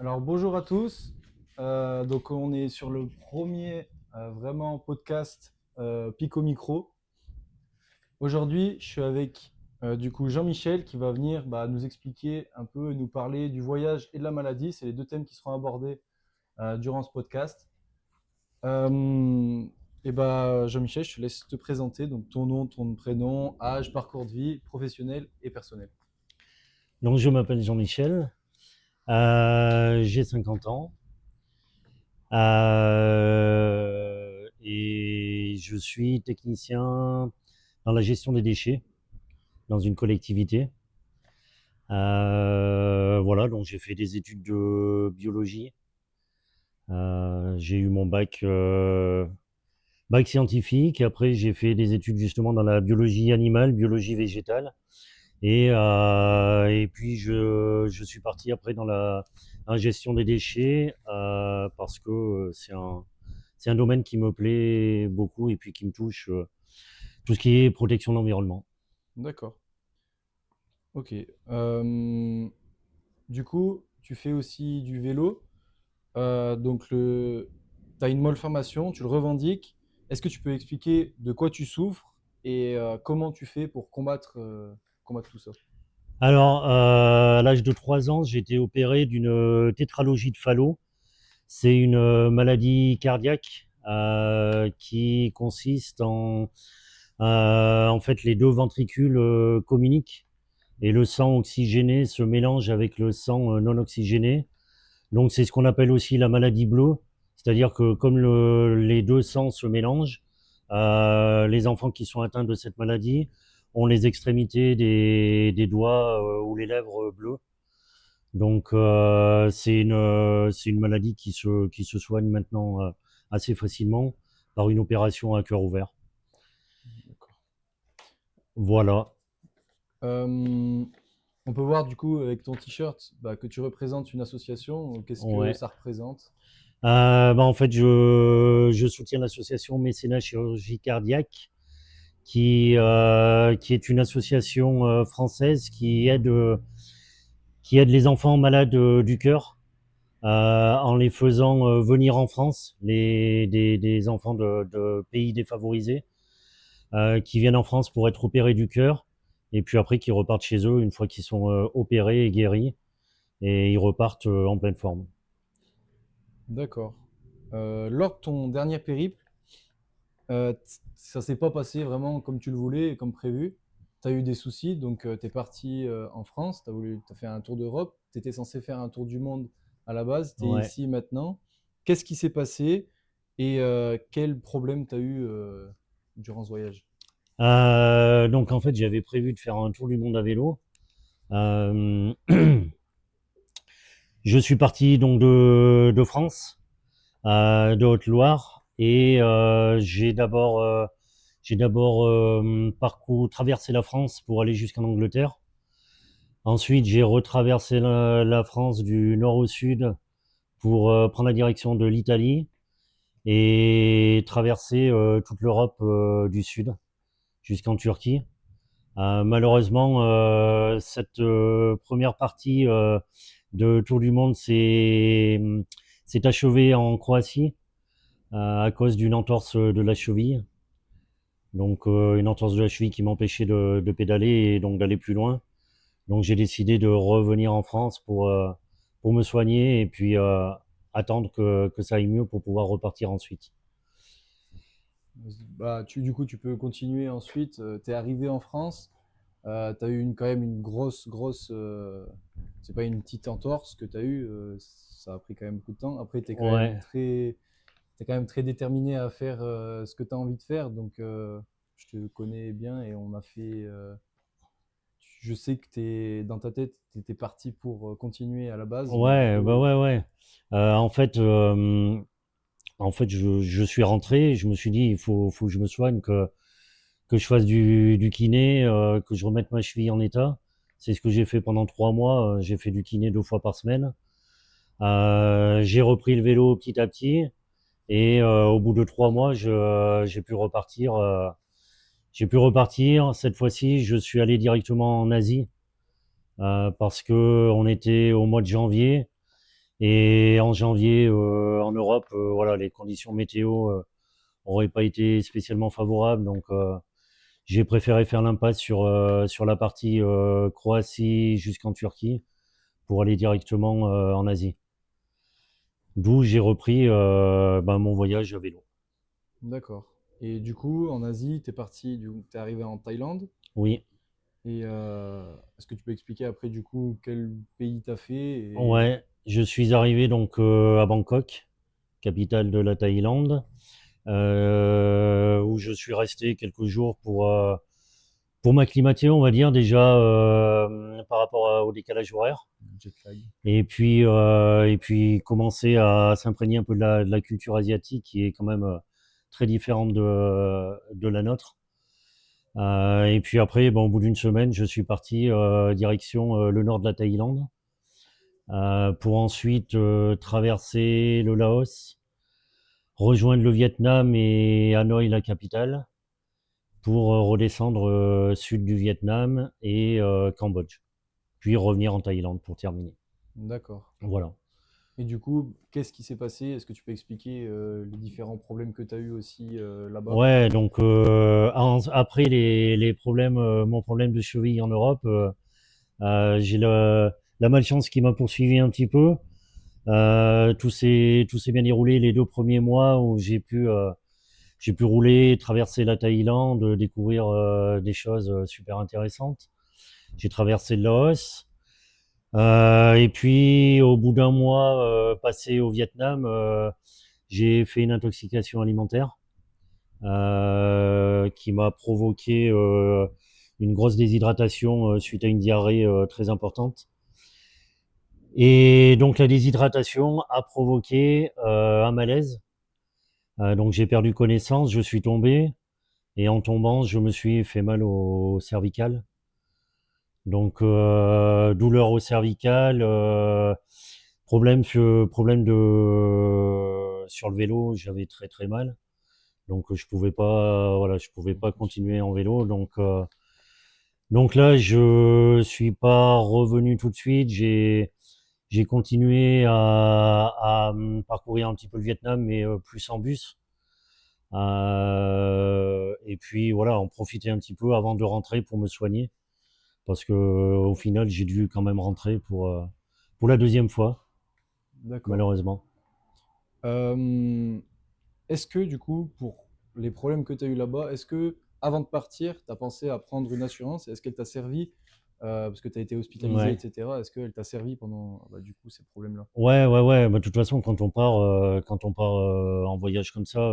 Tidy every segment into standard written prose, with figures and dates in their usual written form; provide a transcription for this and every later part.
Alors bonjour à tous. Donc on est sur le premier vraiment podcast Pico Micro. Aujourd'hui, je suis avec du coup Jean-Michel qui va venir nous expliquer un peu, nous parler du voyage et de la maladie. C'est les deux thèmes qui seront abordés durant ce podcast. Euh, Jean-Michel, je te laisse te présenter. Donc ton nom, ton prénom, âge, parcours de vie, professionnel et personnel. Donc, je m'appelle Jean-Michel, j'ai 50 ans et je suis technicien dans la gestion des déchets dans une collectivité. Voilà, donc j'ai fait des études de biologie. J'ai eu mon bac scientifique. Après, j'ai fait des études justement dans la biologie animale, biologie végétale. Et puis je suis parti après dans la gestion des déchets parce que c'est un domaine qui me plaît beaucoup et puis qui me touche tout ce qui est protection de l'environnement. D'accord. Ok. Euh, du coup, tu fais aussi du vélo. Tu as une malformation, tu le revendiques. Est-ce que tu peux expliquer de quoi tu souffres et comment tu fais pour combattre tout ça? Alors, à l'âge de 3 ans, j'ai été opéré d'une tétralogie de Fallot. C'est une maladie cardiaque qui consiste en fait, les deux ventricules communiquent et le sang oxygéné se mélange avec le sang non oxygéné. Donc c'est ce qu'on appelle aussi la maladie bleue, c'est-à-dire que comme les deux sangs se mélangent, les enfants qui sont atteints de cette maladie ont les extrémités des doigts ou les lèvres bleues. Donc c'est une maladie qui se soigne maintenant assez facilement par une opération à cœur ouvert. D'accord. Voilà. Euh, on peut voir du coup avec ton t-shirt que tu représentes une association. Qu'est-ce que Ouais. ça représente? En fait, je soutiens l'association Mécénat Chirurgie Cardiaque, qui est une association française qui aide les enfants malades du cœur en les faisant venir en France, des enfants de pays défavorisés qui viennent en France pour être opérés du cœur et puis après qui repartent chez eux une fois qu'ils sont opérés et guéris et ils repartent en pleine forme. D'accord. Lors de ton dernier périple, ça s'est pas passé vraiment comme tu le voulais et comme prévu. Tu as eu des soucis, donc tu es parti en France, tu as fait un tour d'Europe, tu étais censé faire un tour du monde à la base, tu es Ouais. ici maintenant. Qu'est-ce qui s'est passé et quel problème tu as eu durant ce voyage? Donc en fait, j'avais prévu de faire un tour du monde à vélo. Euh, je suis parti donc de France, de Haute-Loire, et j'ai d'abord parcouru, traversé la France pour aller jusqu'en Angleterre. Ensuite, j'ai retraversé la France du nord au sud pour prendre la direction de l'Italie et traverser toute l'Europe du sud jusqu'en Turquie. Malheureusement, cette première partie de Tour du Monde s'est achevée en Croatie à cause d'une entorse de la cheville. Donc une entorse de la cheville qui m'empêchait de pédaler et donc d'aller plus loin. Donc j'ai décidé de revenir en France pour me soigner et puis attendre que ça aille mieux pour pouvoir repartir ensuite. Du coup, tu peux continuer ensuite. Tu es arrivé en France, tu as eu quand même une grosse. C'est pas une petite entorse que tu as eue, ça a pris quand même beaucoup de temps. Après, Ouais. t'es quand même très déterminé à faire ce que tu as envie de faire. Donc, je te connais bien et on a fait. Je sais que dans ta tête, tu étais parti pour continuer à la base, mais du Ouais, bah coup, ouais, ouais. Euh, en fait, euh, je suis rentré, je me suis dit, faut que je me soigne, que je fasse du kiné, que je remette ma cheville en état. C'est ce que j'ai fait pendant 3 mois. J'ai fait du kiné 2 fois par semaine. J'ai repris le vélo petit à petit. Et au bout de 3 mois, j'ai pu repartir. J'ai pu repartir. Cette fois-ci, je suis allé directement en Asie parce que on était au mois de janvier Et en janvier, en Europe, voilà, les conditions météo auraient pas été spécialement favorables, donc j'ai préféré faire l'impasse sur la partie Croatie jusqu'en Turquie pour aller directement en Asie. D'où j'ai repris mon voyage à vélo. D'accord. Et du coup, en Asie, t'es arrivé en Thaïlande. Oui, Et est-ce que tu peux expliquer après du coup quel pays t'as fait et... ouais, je suis arrivé donc à Bangkok, capitale de la Thaïlande, où je suis resté quelques jours pour m'acclimater, on va dire déjà par rapport au décalage horaire. Jet lag. Et puis commencer à s'imprégner un peu de la culture asiatique qui est quand même très différente de la nôtre. Et puis après, bon, au bout d'une semaine, je suis parti direction le nord de la Thaïlande pour ensuite traverser le Laos, rejoindre le Vietnam et Hanoï, la capitale, pour redescendre sud du Vietnam et Cambodge, puis revenir en Thaïlande pour terminer. D'accord. Voilà. Et du coup, qu'est-ce qui s'est passé? Est-ce que tu peux expliquer les différents problèmes que tu as eu aussi là-bas? Ouais, donc après les problèmes, mon problème de cheville en Europe, j'ai la malchance qui m'a poursuivi un petit peu. Tout s'est bien déroulé les 2 premiers mois où j'ai pu rouler, traverser la Thaïlande, découvrir des choses super intéressantes. J'ai traversé le Laos. Et puis au bout d'un mois passé au Vietnam, j'ai fait une intoxication alimentaire qui m'a provoqué une grosse déshydratation suite à une diarrhée très importante. Et donc la déshydratation a provoqué un malaise. Donc j'ai perdu connaissance, je suis tombé et en tombant, je me suis fait mal au cervical. Donc douleur au cervical, problème de sur le vélo, j'avais très très mal. Donc je pouvais pas voilà, je pouvais pas continuer en vélo donc là je suis pas revenu tout de suite, j'ai continué à parcourir un petit peu le Vietnam mais plus en bus. Et puis voilà, en profiter un petit peu avant de rentrer pour me soigner parce que au final, j'ai dû quand même rentrer pour la deuxième fois D'accord. malheureusement. Euh, Est-ce que du coup, pour les problèmes que tu as eu là-bas, est-ce que avant de partir, tu as pensé à prendre une assurance? Est-ce qu'elle t'a servi parce que tu as été hospitalisé, Ouais. etc. Est-ce qu'elle t'a servi pendant bah, du coup ces problèmes-là? Ouais. Bah, de toute façon, quand on part en voyage comme ça,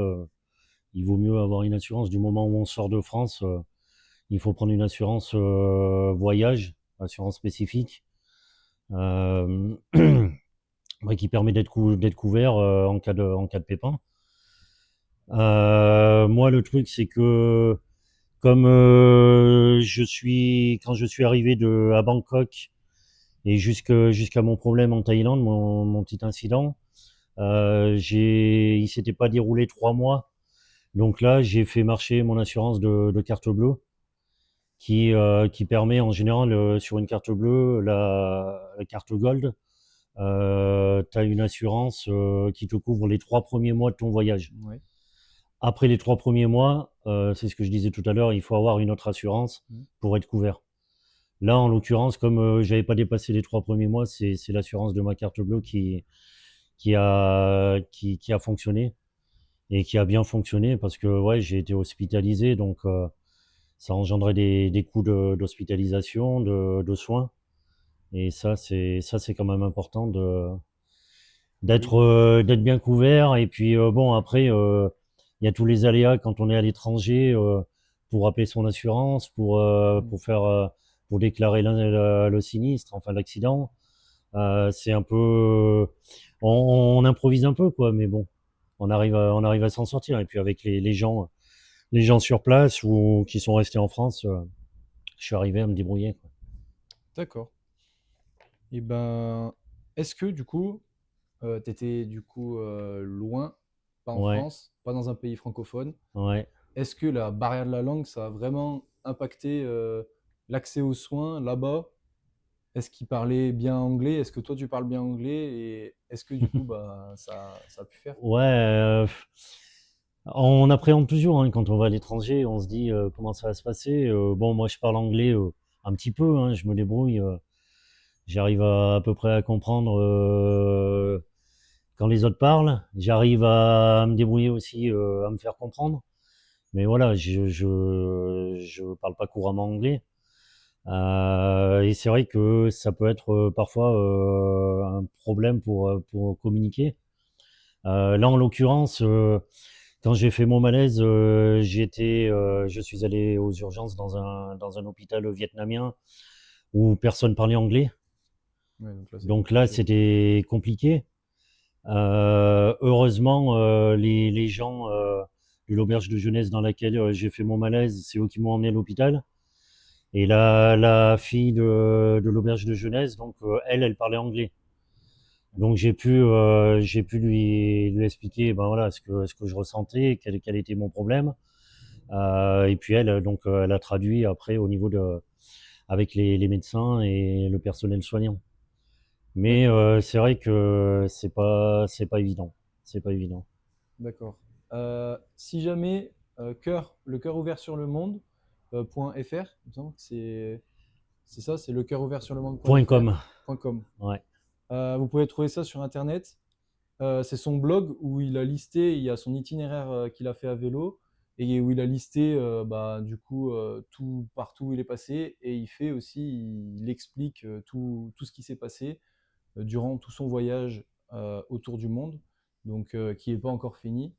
il vaut mieux avoir une assurance. Du moment où on sort de France, il faut prendre une assurance voyage, assurance spécifique, euh, ouais, qui permet d'être couvert en cas de pépin. Moi, le truc, c'est que comme quand je suis arrivé à Bangkok et jusqu'à mon problème en Thaïlande, mon petit incident, il s'était pas déroulé 3 mois. Donc là, j'ai fait marcher mon assurance de carte bleue qui permet en général sur une carte bleue, la carte Gold, tu as une assurance qui te couvre les 3 premiers mois de ton voyage. Ouais. Après les 3 premiers mois, c'est ce que je disais tout à l'heure, il faut avoir une autre assurance Mhm. pour être couvert. Là, en l'occurrence, comme j'avais pas dépassé les 3 premiers mois, c'est l'assurance de ma carte bleue qui a fonctionné et qui a bien fonctionné parce que ouais, j'ai été hospitalisé, donc ça engendrait des coûts d'hospitalisation, de soins. Et ça, c'est quand même important Oui. d'être bien couvert. Et puis bon, après, il y a tous les aléas quand on est à l'étranger pour appeler son assurance, Mhm. pour déclarer le sinistre, enfin l'accident. C'est un peu, on improvise un peu quoi, mais bon, on arrive à s'en sortir. Et puis avec les gens sur place ou qui sont restés en France, je suis arrivé à me débrouiller, quoi. D'accord. Et ben, est-ce que du coup, tu étais du coup loin, pas en Ouais, France, pas dans un pays francophone? ouais. Est-ce que la barrière de la langue, ça a vraiment impacté l'accès aux soins là-bas? est-ce qu'il parlait bien anglais? Est-ce que toi tu parles bien anglais? Et est-ce que du coup, bah, ça a pu faire? Ouais, on appréhende toujours hein, quand on va à l'étranger, on se dit comment ça va se passer. Bon, moi je parle anglais un petit peu, hein, je me débrouille, j'arrive à peu près à comprendre quand les autres parlent. J'arrive à me débrouiller aussi, à me faire comprendre. Mais voilà, je parle pas couramment anglais. Et c'est vrai que ça peut être parfois un problème pour communiquer. Là, en l'occurrence, quand j'ai fait mon malaise, je suis allé aux urgences dans un hôpital vietnamien où personne parlait anglais. Ouais, donc là c'est Donc là, compliqué. c'était compliqué. Heureusement, les gens de l'auberge de jeunesse dans laquelle j'ai fait mon malaise, c'est eux qui m'ont emmené à l'hôpital. Et la fille de l'auberge de jeunesse, donc elle parlait anglais. Donc j'ai pu lui expliquer ben voilà ce que je ressentais, quel était mon problème. Et puis elle donc elle a traduit après au niveau de avec les médecins et le personnel soignant. Mais D'accord, c'est vrai que c'est pas évident. C'est pas évident. d'accord. Si jamais le cœur ouvert sur le monde .fr, il me semble que c'est ça, c'est le cœur ouvert sur le Point monde.fr, com. .com. Ouais. Vous pouvez trouver ça sur internet. C'est son blog où il a listé, il y a son itinéraire qu'il a fait à vélo et où il a listé bah, du coup tout partout où il est passé et il fait aussi, il explique tout ce qui s'est passé durant tout son voyage autour du monde, donc qui n'est pas encore fini,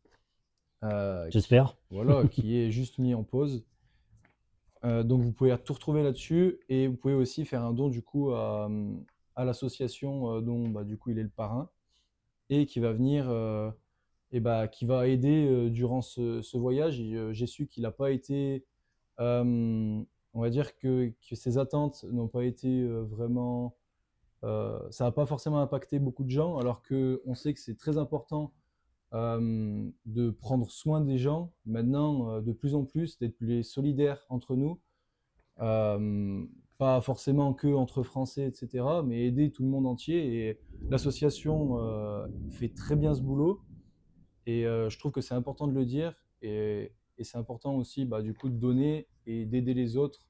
J'espère. voilà, qui est juste mis en pause. Donc vous pouvez tout retrouver là-dessus et vous pouvez aussi faire un don du coup à l'association dont bah, du coup il est le parrain et qui va venir et bah, qui va aider durant ce voyage. J'ai su qu'il n'a pas été, on va dire que ses attentes n'ont pas été vraiment, ça n'a pas forcément impacté beaucoup de gens, alors qu'on sait que c'est très important de prendre soin des gens maintenant, de plus en plus, d'être plus solidaires entre nous. Euh, Pas forcément que entre Français, etc., mais aider tout le monde entier. Et l'association fait très bien ce boulot. Et je trouve que c'est important de le dire. Et c'est important aussi, bah, du coup, de donner et d'aider les autres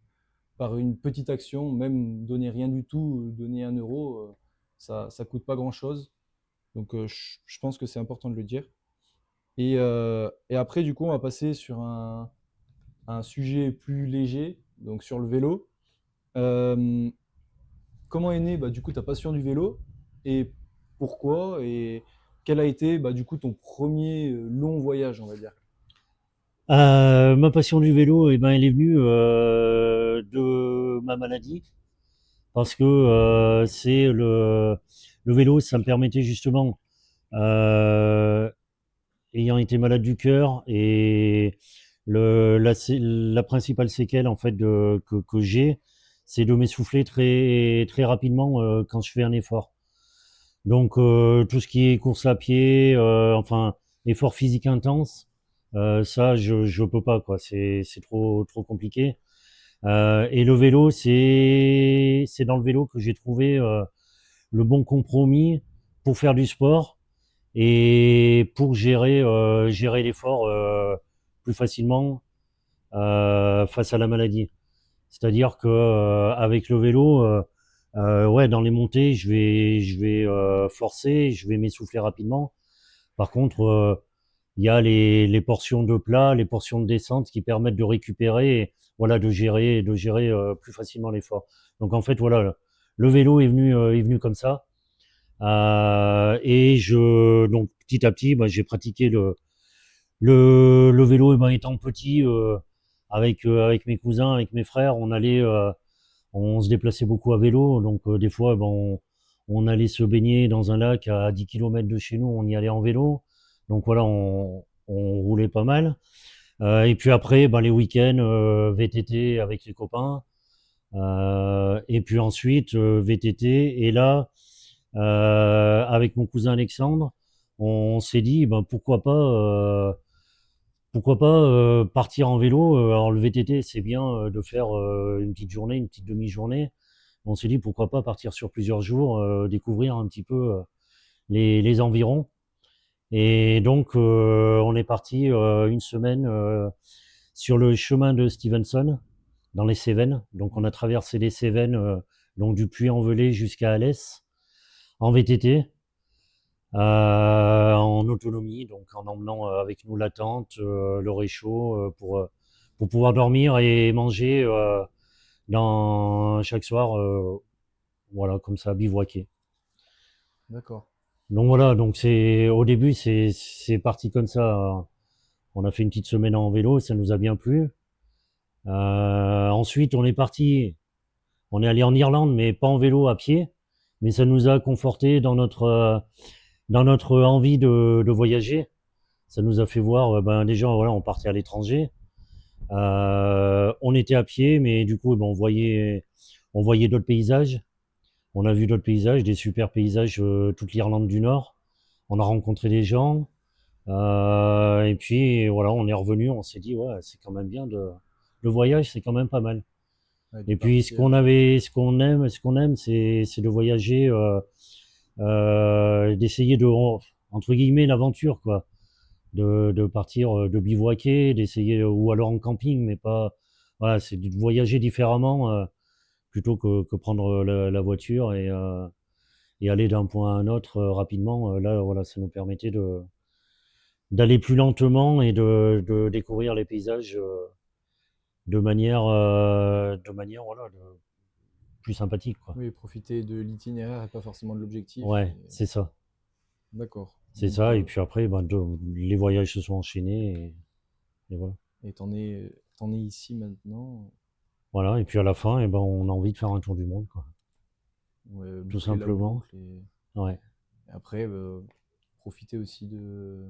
par une petite action, même donner rien du tout, donner 1 euro, ça coûte pas grand-chose. Donc je pense que c'est important de le dire. Et après, du coup, on va passer sur un sujet plus léger, donc sur le vélo. Euh, Comment est née, bah, du coup, ta passion du vélo et pourquoi et quel a été, bah, du coup, ton premier long voyage, on va dire? Ma passion du vélo, eh ben, elle est venue de ma maladie. Parce que c'est le vélo, ça me permettait justement, euh, ayant été malade du cœur et la principale séquelle en fait que j'ai, c'est de m'essouffler très très rapidement quand je fais un effort. Donc tout ce qui est course à pied, enfin effort physique intense, ça je peux pas quoi, c'est trop compliqué. Et le vélo, c'est dans le vélo que j'ai trouvé le bon compromis pour faire du sport et pour gérer l'effort plus facilement face à la maladie. C'est-à-dire que avec le vélo, ouais, dans les montées, je vais forcer, je vais m'essouffler rapidement. Par contre, il y a les portions de plat, les portions de descente qui permettent de récupérer, et, voilà, de gérer plus facilement l'effort. Donc en fait, voilà, le vélo est venu comme ça. Et donc petit à petit, bah, j'ai pratiqué le vélo, et ben, étant petit, avec mes cousins, avec mes frères, on se déplaçait beaucoup à vélo. Donc des fois, ben, on allait se baigner dans un lac à 10 km de chez nous, on y allait en vélo. Donc voilà, on roulait pas mal. Et puis après, ben, les week-ends, VTT avec les copains. Et puis ensuite, VTT. Et là, avec mon cousin Alexandre, on s'est dit, ben, pourquoi pas partir en vélo. Alors le VTT, c'est bien de faire une petite journée, une petite demi-journée. On s'est dit pourquoi pas partir sur plusieurs jours, découvrir un petit peu les environs. Et donc, on est parti une semaine sur le chemin de Stevenson, dans les Cévennes. Donc, on a traversé les Cévennes, donc du Puy-en-Velay jusqu'à Alès, en VTT, en autonomie, donc en emmenant avec nous la tente, le réchaud, pour pouvoir dormir et manger chaque soir, voilà, comme ça, bivouaquer. D'accord. Donc voilà, donc au début c'est parti comme ça. On a fait une petite semaine en vélo, ça nous a bien plu. Ensuite, on est allé en Irlande, mais pas en vélo, à pied. Mais ça nous a conforté dans notre envie de voyager. Ça nous a fait voir, ben déjà, voilà, on partait à l'étranger. On était à pied, mais du coup, ben, on voyait d'autres paysages. On a vu d'autres paysages, des super paysages, toute l'Irlande du Nord. On a rencontré des gens. Et puis voilà, on est revenu, on s'est dit ouais, c'est quand même bien le voyage, c'est quand même pas mal. Ouais, de Et puis partir. ce qu'on aime, c'est de voyager, d'essayer entre guillemets l'aventure quoi, de partir, de bivouaquer, d'essayer ou alors en camping, mais pas voilà, c'est de voyager différemment plutôt que prendre la voiture et aller d'un point à un autre rapidement. Là voilà, ça nous permettait d'aller plus lentement et de découvrir les paysages de manière voilà, plus sympathique, quoi. Oui, profiter de l'itinéraire et pas forcément de l'objectif. Ouais, c'est ça. D'accord. C'est Donc, ça. Et puis après, ben, les voyages se sont enchaînés et voilà. et t'en es ici maintenant. Voilà. Et puis à la fin, eh ben, on a envie de faire un tour du monde, quoi. Ouais, Tout boucler la simplement. boucle Ouais. et après profiter aussi de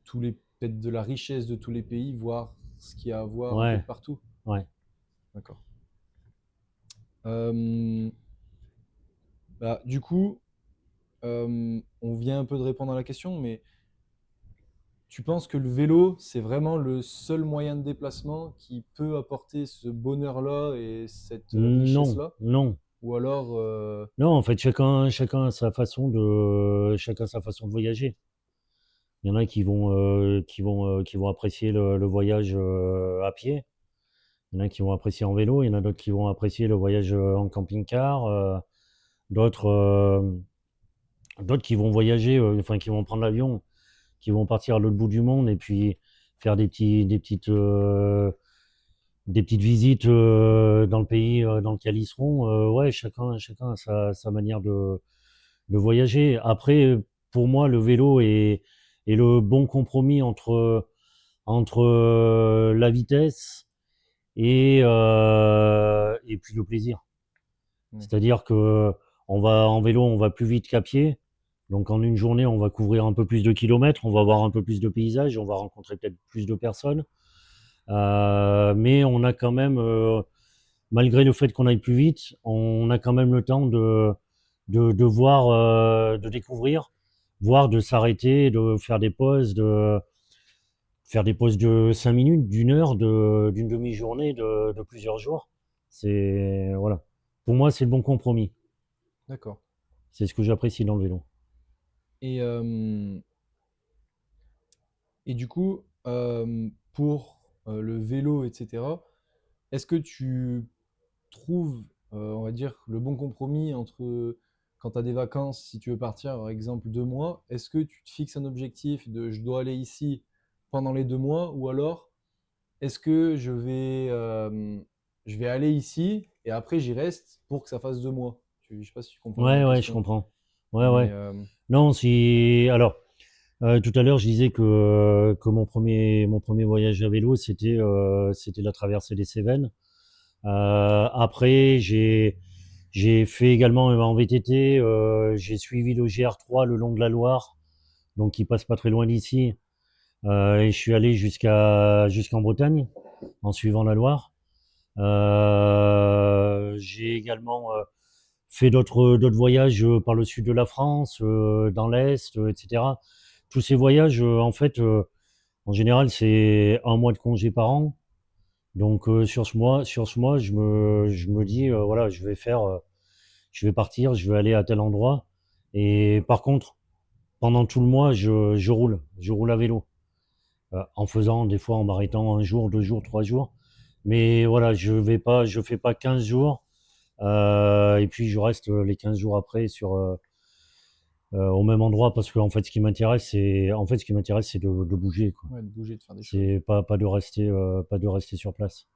tous les peut-être de la richesse de tous les pays, voir ce qu'il y a à voir un peu de Ouais. partout. Ouais. D'accord. Euh, Bah, du coup, on vient un peu de répondre à la question, mais tu penses que le vélo, c'est vraiment le seul moyen de déplacement qui peut apporter ce bonheur-là et cette Non, richesse-là? non. Ou alors, Non, en fait, chacun a chacun sa façon de voyager. Il y en a qui vont apprécier le voyage à pied. Il y en a qui vont apprécier en vélo, il y en a d'autres qui vont apprécier le voyage en camping-car, d'autres d'autres qui vont voyager, enfin qui vont prendre l'avion, qui vont partir à l'autre bout du monde et puis faire des petites visites dans le pays dans lequel ils seront. Ouais, chacun a sa manière de voyager. Après, pour moi, le vélo est le bon compromis entre la vitesse et puis le plaisir. ouais, C'est-à-dire que on va en vélo, on va plus vite qu'à pied. Donc en une journée, on va couvrir un peu plus de kilomètres, on va voir un peu plus de paysages, on va rencontrer peut-être plus de personnes. Mais on a quand même, malgré le fait qu'on aille plus vite, on a quand même le temps de voir, de découvrir, voire de s'arrêter, de faire des pauses de 5 minutes, d'une heure, d'une demi-journée, de plusieurs jours. C'est, voilà. Pour moi, c'est le bon compromis. d'accord. C'est ce que j'apprécie dans le vélo. Et, et du coup, pour le vélo, etc., est-ce que tu trouves, on va dire, le bon compromis entre quand tu as des vacances, si tu veux partir, par exemple, 2 mois, est-ce que tu te fixes un objectif de je dois aller ici pendant les 2 mois, ou alors est-ce que je vais aller ici et après j'y reste pour que ça fasse 2 mois? Je sais pas si tu comprends ma Ouais, je question, comprends. Ouais, mais ouais. Non, si. Alors, tout à l'heure, je disais que mon premier voyage à vélo, c'était la traversée des Cévennes. Après, j'ai fait également en VTT. J'ai suivi le GR3 le long de la Loire, donc qui passe pas très loin d'ici. Et je suis allé jusqu'en Bretagne en suivant la Loire. J'ai également fait d'autres voyages par le sud de la France, dans l'Est, etc. Tous ces voyages, en fait, en général, c'est un mois de congé par an. Donc sur ce mois, je me dis voilà, je vais partir, je vais aller à tel endroit. Et par contre, pendant tout le mois, je roule à vélo, en faisant des fois en m'arrêtant un jour, 2 jours, 3 jours. Mais voilà, je fais pas 15 jours et puis je reste les 15 jours après au même endroit parce que en fait, ce qui m'intéresse, c'est de bouger, quoi. Ouais, de bouger, de faire des choses. C'est pas de rester sur place.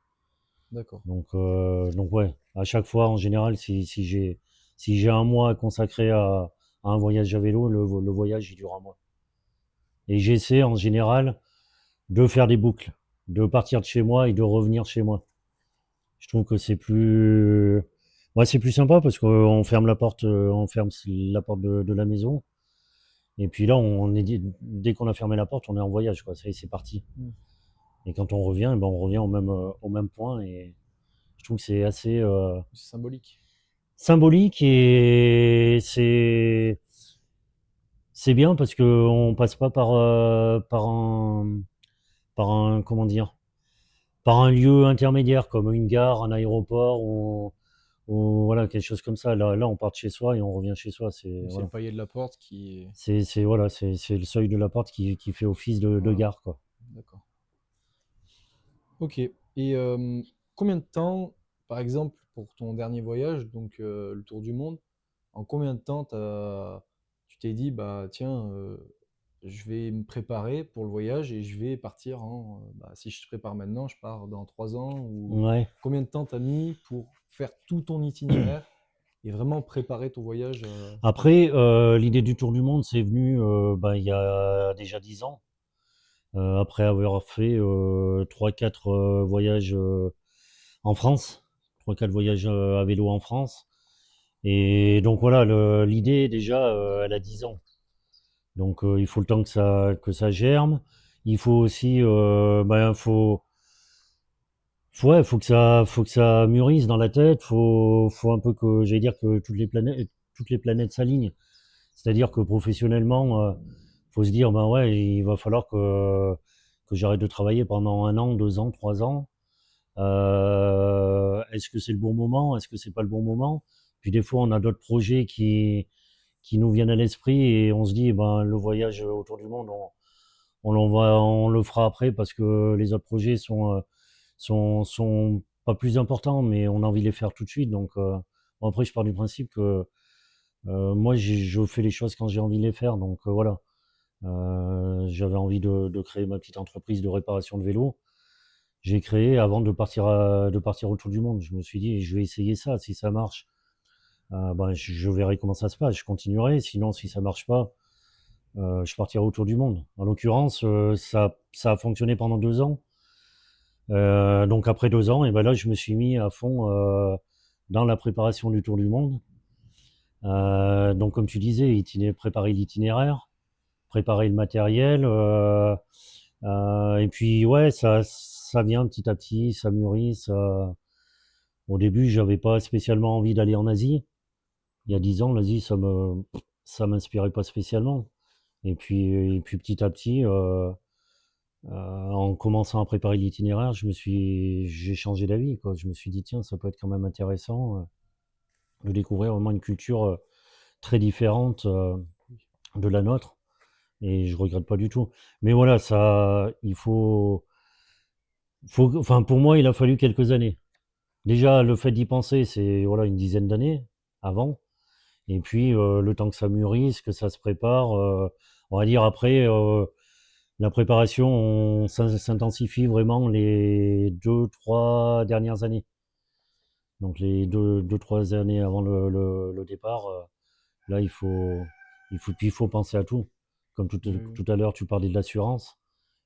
D'accord. Donc ouais, à chaque fois, en général, si j'ai un mois à consacrer à un voyage à vélo, le voyage, il dure un mois. Et j'essaie, en général, de faire des boucles, de partir de chez moi et de revenir chez moi. Je trouve que c'est plus sympa parce qu'on ferme la porte, on ferme la porte de la maison. Et puis là, dès qu'on a fermé la porte, on est en voyage, quoi. Ça y est, c'est parti. Mm. Et quand on revient, eh ben, on revient au même point. Et je trouve que c'est assez C'est symbolique. symbolique et c'est bien parce que on passe pas par un, comment dire, par un lieu intermédiaire comme une gare, un aéroport ou voilà, quelque chose comme ça. Là, on part de chez soi et on revient chez soi. Donc c'est le Voilà. palier de la porte qui est. Voilà, c'est le seuil de la porte qui fait office de Voilà, gare, quoi. d'accord. Ok. Et combien de temps, par exemple, pour ton dernier voyage, donc le tour du monde, en combien de temps tu t'es dit, bah tiens, je vais me préparer pour le voyage et je vais partir bah, si je te prépare maintenant, je pars dans 3 ans ou Ouais. combien de temps t'as mis pour faire tout ton itinéraire et vraiment préparer ton voyage Après, l'idée du tour du monde, c'est venu bah, il y a déjà 10 ans, après avoir fait 3-4 voyages en France, 3-4 voyages à vélo en France. Et donc voilà, l'idée déjà, elle a 10 ans. Donc il faut le temps que ça germe. Il faut aussi, ouais, faut que ça mûrisse dans la tête. Faut un peu que, j'allais dire que toutes les planètes s'alignent. C'est-à-dire que professionnellement, faut se dire, ben ouais, il va falloir que j'arrête de travailler pendant 1 an, 2 ans, 3 ans. Est-ce que c'est le bon moment? Est-ce que c'est pas le bon moment? Puis des fois, on a d'autres projets qui nous viennent à l'esprit et on se dit, eh ben, le voyage autour du monde, on le fera après parce que les autres projets sont pas plus importants, mais on a envie de les faire tout de suite. Donc, bon, après, je pars du principe que moi, je fais les choses quand j'ai envie de les faire. Donc, voilà. J'avais envie de créer ma petite entreprise de réparation de vélos. J'ai créé avant de partir autour du monde. Je me suis dit, je vais essayer ça. Si ça marche, ben, je verrai comment ça se passe. Je continuerai. Sinon, si ça marche pas, je partirai autour du monde. En l'occurrence, ça a fonctionné pendant 2 ans. Donc après 2 ans, et ben là, je me suis mis à fond dans la préparation du tour du monde. Donc comme tu disais, préparer l'itinéraire, préparer le matériel, et puis ouais, ça vient petit à petit, ça mûrit. Au début, j'avais pas spécialement envie d'aller en Asie. Il y a 10 ans, l'Asie, ça m'inspirait pas spécialement. Et puis petit à petit, en commençant à préparer l'itinéraire, j'ai changé d'avis, quoi. Je me suis dit, tiens, ça peut être quand même intéressant de découvrir vraiment une culture très différente de la nôtre. Et je regrette pas du tout. Mais voilà, enfin, pour moi, il a fallu quelques années. Déjà, le fait d'y penser, c'est voilà une dizaine d'années avant. Et puis, le temps que ça mûrisse, que ça se prépare, on va dire après, la préparation s'intensifie vraiment les 2, 3 dernières années. Donc les 2, 3 années avant le départ, là, il faut penser à tout. Comme Oui, oui. tout à l'heure, tu parlais de l'assurance.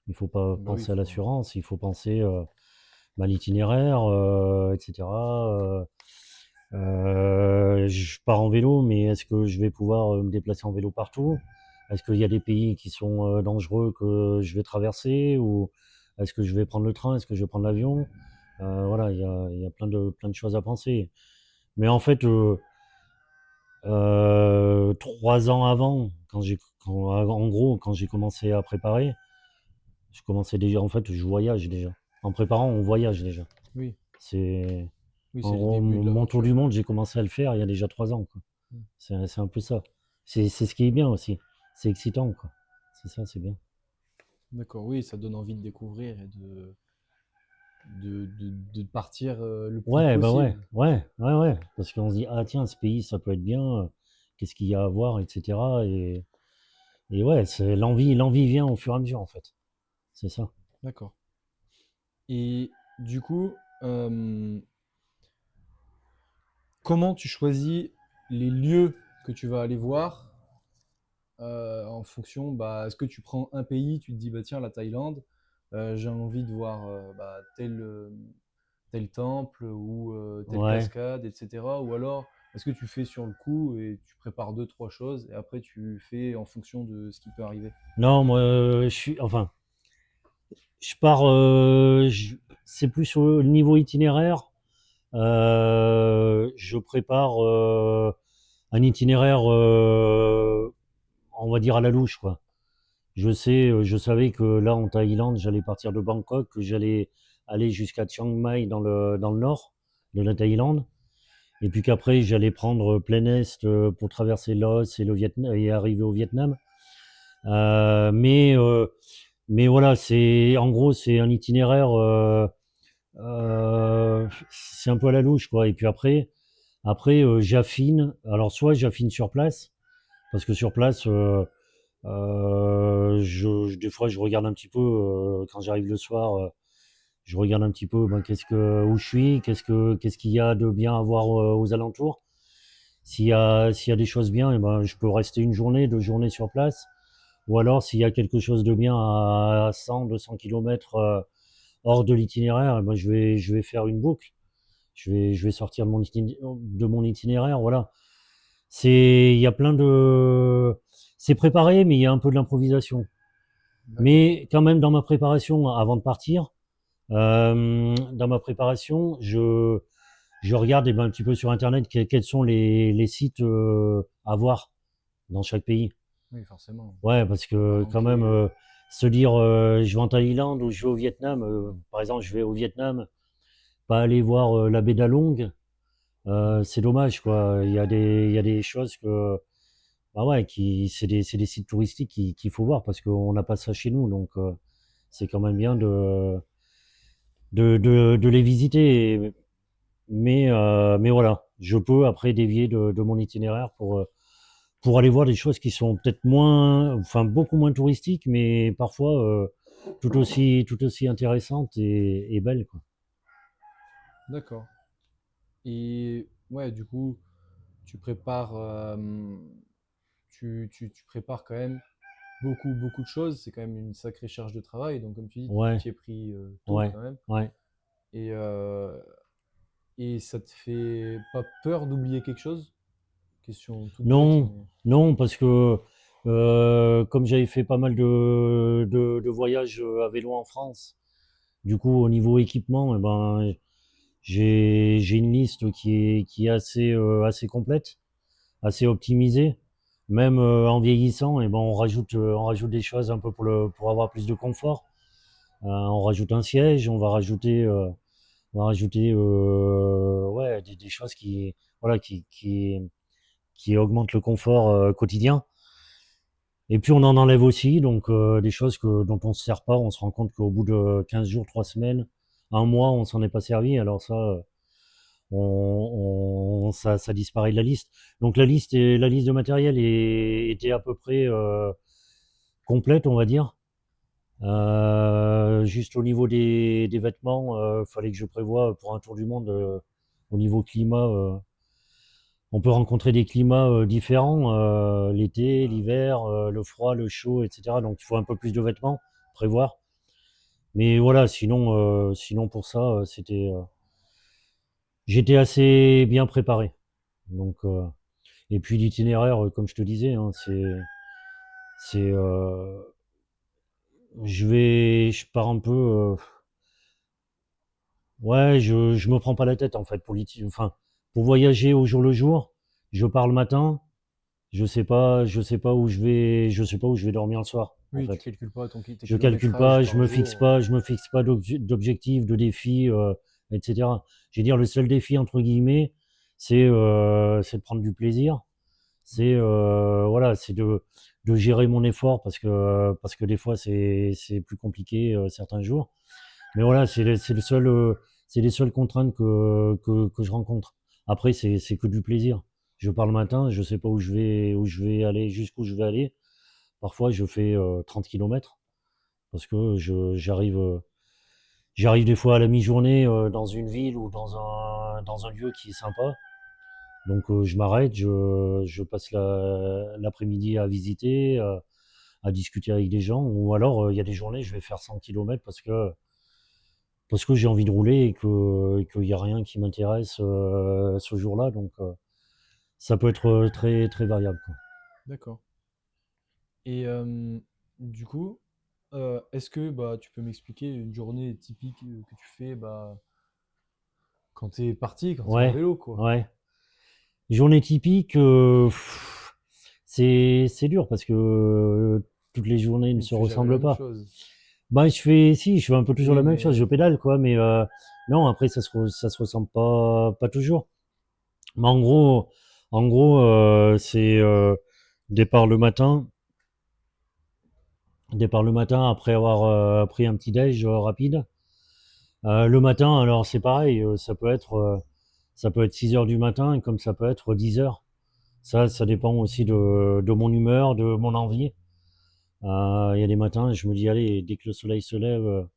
Il faut pas Bah oui, penser à l'assurance, il faut penser bah, l'itinéraire, etc. Je pars en vélo, mais est-ce que je vais pouvoir me déplacer en vélo partout? Est-ce qu'il y a des pays qui sont dangereux que je vais traverser? Ou est-ce que je vais prendre le train? Est-ce que je vais prendre l'avion? Voilà, il y a plein de choses à penser. Mais en fait, 3 ans avant, en gros, quand j'ai commencé à préparer, je commençais déjà, en fait, je voyage déjà. En préparant, on voyage déjà. Oui, C'est, oui, en c'est le gros, début de mon tour du l'aventure. monde, j'ai commencé à le faire il y a déjà 3 ans, quoi. Mm. C'est un peu ça. C'est ce qui est bien aussi. C'est excitant, quoi. C'est ça, c'est bien. D'accord, oui, ça donne envie de découvrir et de partir le plus vite Ouais, bah ouais, possible. ouais, ouais, ouais. Parce qu'on se dit, ah tiens, ce pays, ça peut être bien. Qu'est-ce qu'il y a à voir, etc. Et ouais, l'envie vient au fur et à mesure, en fait. C'est ça. D'accord. Et du coup, comment tu choisis les lieux que tu vas aller voir en fonction, bah, est-ce que tu prends un pays, tu te dis, bah, tiens, la Thaïlande, j'ai envie de voir bah, tel temple ou telle Ouais. cascade, etc. Ou alors, est-ce que tu fais sur le coup et tu prépares deux, trois choses et après tu fais en fonction de ce qui peut arriver? Non, moi, enfin, je pars, c'est plus au niveau itinéraire. Je prépare un itinéraire, on va dire à la louche, quoi. Je savais que là, en Thaïlande, j'allais partir de Bangkok, que j'allais aller jusqu'à Chiang Mai dans le nord de la Thaïlande, et puis qu'après, j'allais prendre plein est pour traverser Laos et le Vietnam et arriver au Vietnam. Euh, mais euh, mais voilà, en gros, c'est un itinéraire, c'est un peu à la louche, quoi. Et puis après, j'affine. Alors, soit j'affine sur place, parce que sur place, des fois, je regarde un petit peu quand j'arrive le soir. Je regarde un petit peu ben, où je suis, qu'est-ce qu'il y a de bien à voir aux alentours. S'il y a des choses bien, eh ben, je peux rester une journée, 2 journées sur place. Ou alors, s'il y a quelque chose de bien à 100, 200 kilomètres hors de l'itinéraire, eh ben, je vais faire une boucle. Je vais sortir de mon itinéraire. Voilà. Il y a plein de, c'est préparé, mais il y a un peu de l'improvisation. D'accord. Mais quand même, dans ma préparation, avant de partir, dans ma préparation, je regarde eh ben, un petit peu sur Internet quels sont les sites à voir dans chaque pays. Oui, forcément. Ouais, parce Ça va que quand même, ancrer. se dire je vais en Thaïlande ou je vais au Vietnam, par exemple, je vais au Vietnam, pas aller voir la baie d'Along, c'est dommage, quoi. Il y a des choses que, bah ouais, c'est des sites touristiques qu'il faut voir parce qu'on n'a pas ça chez nous, donc c'est quand même bien de les visiter. Mais voilà, je peux après dévier de mon itinéraire pour aller voir des choses qui sont peut-être moins, enfin beaucoup moins touristiques, mais parfois tout aussi intéressantes et belles, quoi. D'accord. Et ouais, du coup, tu prépares, tu prépares quand même beaucoup de choses. C'est quand même une sacrée charge de travail. Donc, comme tu dis, tu Ouais, t'y es pris tôt ouais, quand même. ouais. Et, euh, et ça te fait pas peur d'oublier quelque chose? Question toute bête, Non, mais. non, parce que comme j'avais fait pas mal de voyages à vélo en France, du coup au niveau équipement, eh ben, j'ai une liste qui est assez complète, assez optimisée. Même en vieillissant, eh ben, on rajoute des choses un peu pour avoir plus de confort. On rajoute un siège, on va rajouter ouais, des choses voilà, qui augmentent le confort quotidien. Et puis on en enlève aussi, donc des choses dont on se sert pas, on se rend compte qu'au bout de 15 jours, 3 semaines, un mois, on s'en est pas servi. Alors ça, ça disparaît de la liste. Donc la liste de matériel était à peu près complète, on va dire. Juste au niveau des vêtements, fallait que je prévoie pour un tour du monde au niveau climat. On peut rencontrer des climats différents, l'été, l'hiver, le froid, le chaud, etc. Donc il faut un peu plus de vêtements, prévoir. Mais voilà, sinon pour ça, j'étais assez bien préparé. Donc et puis l'itinéraire, comme je te disais, hein, c'est, je pars un peu, ouais, je me prends pas la tête en fait pour voyager au jour le jour. Je pars le matin, je sais pas où je sais pas où je vais dormir le soir, en Oui, tu fait. calcules pas tes Je calcule kilométrages pas, par jour. je me fixe pas d'objectifs, de défis, etc. Je veux dire, le seul défi entre guillemets, c'est de prendre du plaisir. C'est voilà, c'est de gérer mon effort parce que des fois c'est plus compliqué certains jours. Mais voilà, c'est le seul c'est les seules contraintes que je rencontre. Après, c'est que du plaisir. Je pars le matin, je sais pas où je vais aller, jusqu'où je vais aller. Parfois, je fais 30 kilomètres parce que j'arrive des fois à la mi-journée dans une ville ou dans un lieu qui est sympa. Donc je m'arrête, je passe l'après-midi à visiter, à discuter avec des gens. Ou alors il y a des journées, je vais faire 100 kilomètres parce que j'ai envie de rouler et qu'il n'y a rien qui m'intéresse ce jour-là. Donc ça peut être très, très variable, quoi. D'accord. Et du coup, est-ce que bah, tu peux m'expliquer une journée typique que tu fais bah, quand tu es parti, quand tu es en Ouais, vélo, quoi? ouais. Journée typique, c'est dur parce que toutes les journées ne Oui, se tu fais jamais la ressemblent même pas. chose. Bah, je fais un peu toujours Oui, la même chose, je mais pédale, quoi, mais non, après, ça se ressemble pas toujours. Mais en gros, c'est départ le matin, départ le matin après avoir pris un petit déj rapide. Le matin, alors c'est pareil, ça peut être 6 heures du matin, comme ça peut être 10 heures. Ça dépend aussi de mon humeur, de mon envie. Il y a des matins, je me dis, allez, dès que le soleil se lève,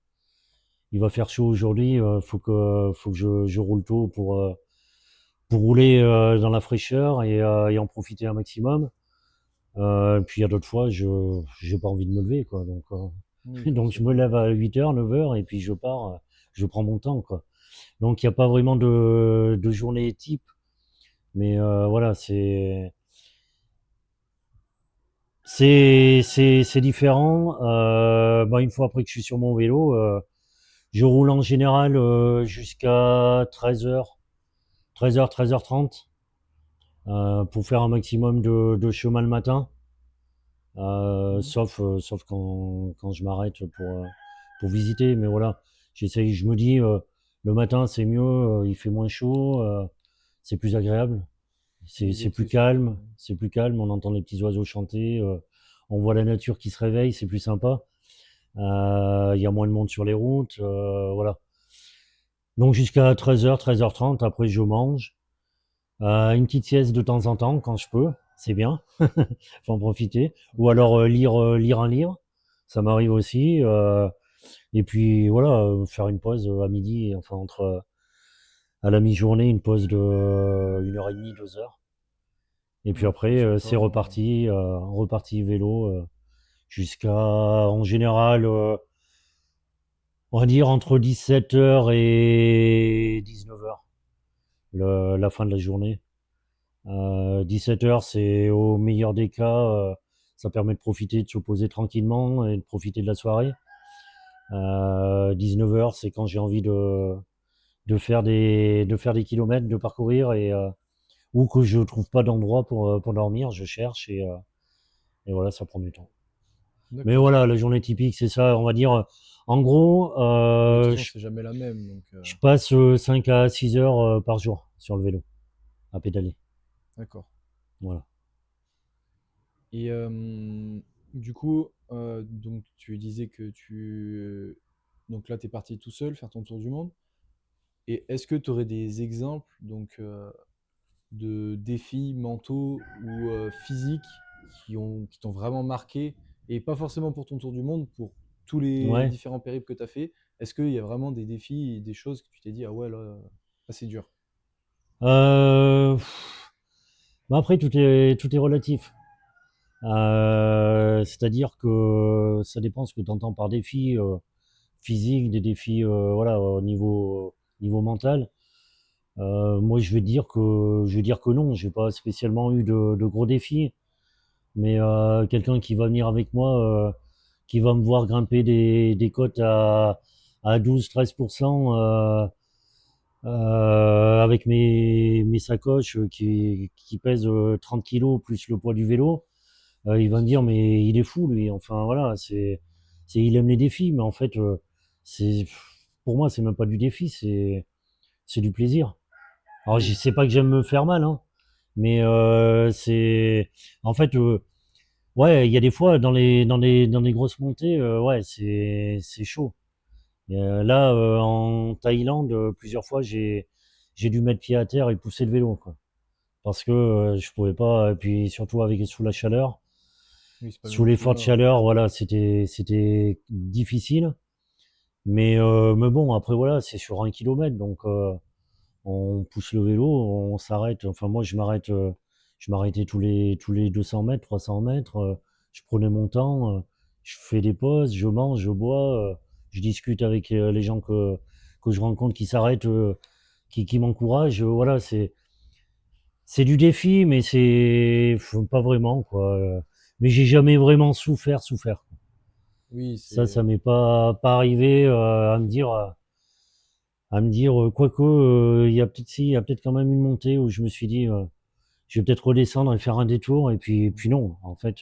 il va faire chaud aujourd'hui, faut que je roule tôt pour rouler dans la fraîcheur et en profiter un maximum. Puis il y a d'autres fois, je j'ai pas envie de me lever, quoi. Donc, oui, donc je me forcément. lève à 8 heures, 9 heures, et puis je pars, je prends mon temps, quoi. Donc il n'y a pas vraiment de journée type, mais voilà, c'est différent. Bah, une fois après que je suis sur mon vélo, je roule en général jusqu'à 13 heures, 13 heures, 13h30, pour faire un maximum de chemin le matin, Mhm. sauf quand je m'arrête pour visiter. Mais voilà, j'essaye, je me dis, le matin c'est mieux, il fait moins chaud, c'est plus agréable, Oui, l'été surtout. c'est plus calme, on entend les petits oiseaux chanter, on voit la nature qui se réveille, c'est plus sympa. Il y a moins de monde sur les routes, voilà. Donc jusqu'à 13 heures, 13h30, après je mange. Une petite sieste de temps en temps quand je peux, c'est bien, faut en profiter. Ou alors lire un livre, ça m'arrive aussi. Et puis voilà, faire une pause à midi, enfin à la mi-journée, une pause de 1h30, 2 heures. Et puis Ouais, après, prendre son c'est temps. reparti vélo jusqu'à en général, on va dire entre 17 heures et 19 heures, la fin de la journée. 17 heures, c'est au meilleur des cas, ça permet de profiter, de se poser tranquillement et de profiter de la soirée. 19 heures, c'est quand j'ai envie de faire des kilomètres, de parcourir ou que je trouve pas d'endroit pour dormir, je cherche et voilà, ça prend du temps. Mais D'accord. voilà, la journée typique, c'est ça, on va dire. En gros, Oui, de toute façon, c'est jamais la même. Donc, je passe 5 à 6 heures par jour sur le vélo, à pédaler. d'accord. Voilà. Et du coup, donc tu disais que donc là, tu es parti tout seul faire ton tour du monde. Et est-ce que tu aurais des exemples donc, de défis mentaux ou physiques qui t'ont vraiment marqué, et pas forcément pour ton tour du monde, pour tous les Ouais. différents périples que tu as fait? Est-ce qu'il y a vraiment des défis et des choses que tu t'es dit, ah ouais, là c'est dur? Euh, bah après, tout est relatif. C'est-à-dire que ça dépend ce que tu entends par défi physique, des défis voilà, au niveau mental. Moi, je vais dire que non, j'ai pas spécialement eu de gros défis, mais quelqu'un qui va venir avec moi, qui va me voir grimper des côtes à 12-13%, avec mes sacoches qui pèsent 30 kilos plus le poids du vélo. Il va me C'est dire, sûr. mais il est fou, lui. Enfin, voilà, il aime les défis, mais en fait, c'est, pour moi, c'est même pas du défi, c'est du plaisir. Alors, je Oui. sais pas que j'aime me faire mal, hein, mais en fait, ouais, il y a des fois dans les grosses montées, ouais, c'est chaud. Et, là, en Thaïlande, plusieurs fois, j'ai dû mettre pied à terre et pousser le vélo, quoi, parce que je pouvais pas. Et puis surtout avec sous la chaleur, Oui, c'est pas le sous même les fortes climat, ouais. chaleurs, voilà, c'était difficile. Mais bon, après voilà, c'est sur 1 kilomètre, donc on pousse le vélo, on s'arrête. Enfin moi, je m'arrêtais tous les 200 mètres, 300 mètres. Je prenais mon temps, je fais des pauses, je mange, je bois, je discute avec les gens que je rencontre qui s'arrêtent, qui m'encouragent. Voilà, c'est du défi, mais pas vraiment, quoi. Mais j'ai jamais vraiment souffert. Oui, Ça c'est. m'est pas arrivé à me dire quoique il y a peut-être si, il y a peut-être quand même une montée où je me suis dit je vais peut-être redescendre et faire un détour, et puis non, en fait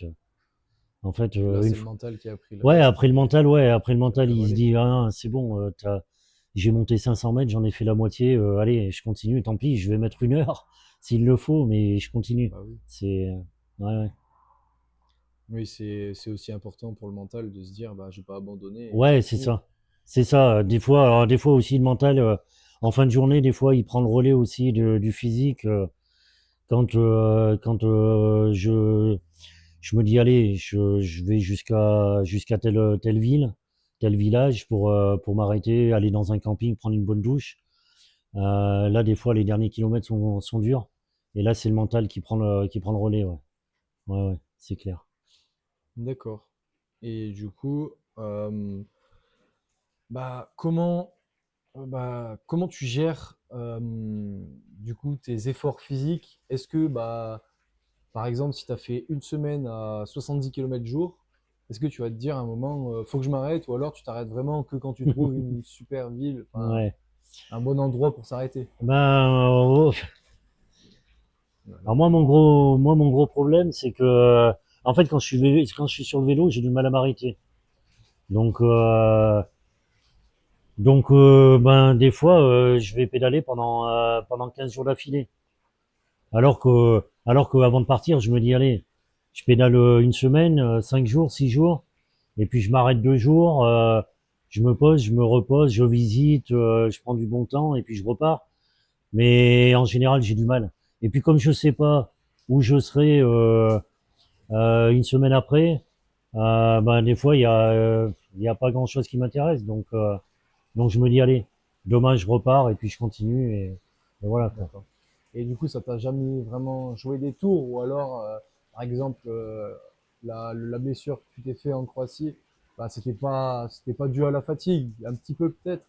Que là, une c'est le fois. mental qui a pris Ouais, après le qui a pris mental, le il se relais. dit ah, c'est bon, j'ai monté 500 mètres, j'en ai fait la moitié, allez, je continue, tant pis, je vais mettre 1 heure s'il le faut, mais je continue. Bah oui. C'est ouais, ouais. Oui, c'est aussi important pour le mental de se dire, bah, je vais pas abandonner et je Ouais, c'est continue. ça. C'est ça. Des fois, alors, des fois aussi le mental, en fin de journée, des fois, il prend le relais aussi du physique. Quand je me dis, allez, je vais jusqu'à telle ville, tel village pour m'arrêter, aller dans un camping, prendre une bonne douche. Là, des fois, les derniers kilomètres sont durs. Et là, c'est le mental qui prend le relais, ouais. Ouais, ouais, c'est clair. D'accord. Et du coup, bah, comment tu gères du coup tes efforts physiques? Est-ce que, bah, par exemple, si tu as fait une semaine à 70 km jour, est-ce que tu vas te dire à un moment, faut que je m'arrête, ou alors tu t'arrêtes vraiment que quand tu trouves une super ville, enfin, Ouais. un bon endroit pour s'arrêter? Ben, Voilà. alors moi, mon gros problème, c'est que, en fait, quand je suis sur le vélo, j'ai du mal à m'arrêter. Donc, ben, des fois, je vais pédaler pendant 15 jours d'affilée. Alors que avant de partir, je me dis, allez, je pédale une semaine, 5 jours, 6 jours, et puis je m'arrête 2 jours, je me pose, je me repose, je visite, je prends du bon temps, et puis je repars. Mais en général, j'ai du mal. Et puis comme je sais pas où je serai une semaine après, ben des fois il y a pas grand chose qui m'intéresse, donc je me dis allez, demain je repars et puis je continue et voilà quoi. D'accord. Et du coup, ça t'a jamais vraiment joué des tours, ou alors, par exemple, la blessure que tu t'es fait en Croatie, bah, c'était pas dû à la fatigue, un petit peu peut-être.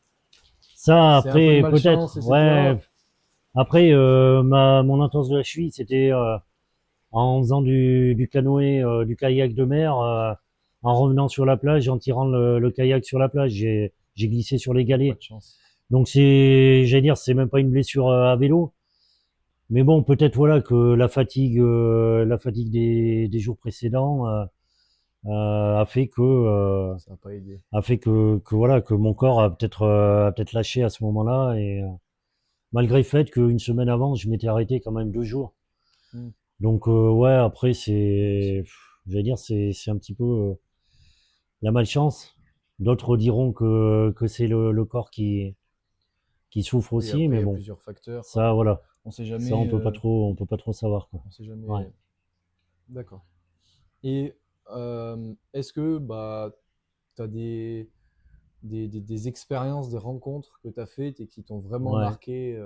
Ça C'est un peu de après malchance, peut-être, ouais. etc. Après mon entorse de la cheville, c'était en faisant du canoë, du kayak de mer, en revenant sur la plage, en tirant le kayak sur la plage, j'ai glissé sur les Pas galets. de chance. Donc j'allais dire, c'est même pas une blessure à vélo. Mais bon, peut-être voilà que la fatigue des jours précédents Ça n'a pas aidé. a fait que voilà que mon corps a peut-être lâché à ce moment-là et malgré le fait qu'une semaine avant, je m'étais arrêté quand même 2 jours. Hmm. Donc ouais, après j'allais dire, c'est un petit peu la malchance. D'autres diront que c'est le corps qui souffre Oui, aussi, après, il mais y a bon, plusieurs facteurs. ça voilà, On sait ça jamais. on peut pas trop savoir quoi. On sait Ouais. jamais. D'accord. Et est-ce que bah, tu as des expériences, des rencontres que tu as faites et qui t'ont vraiment Ouais. marqué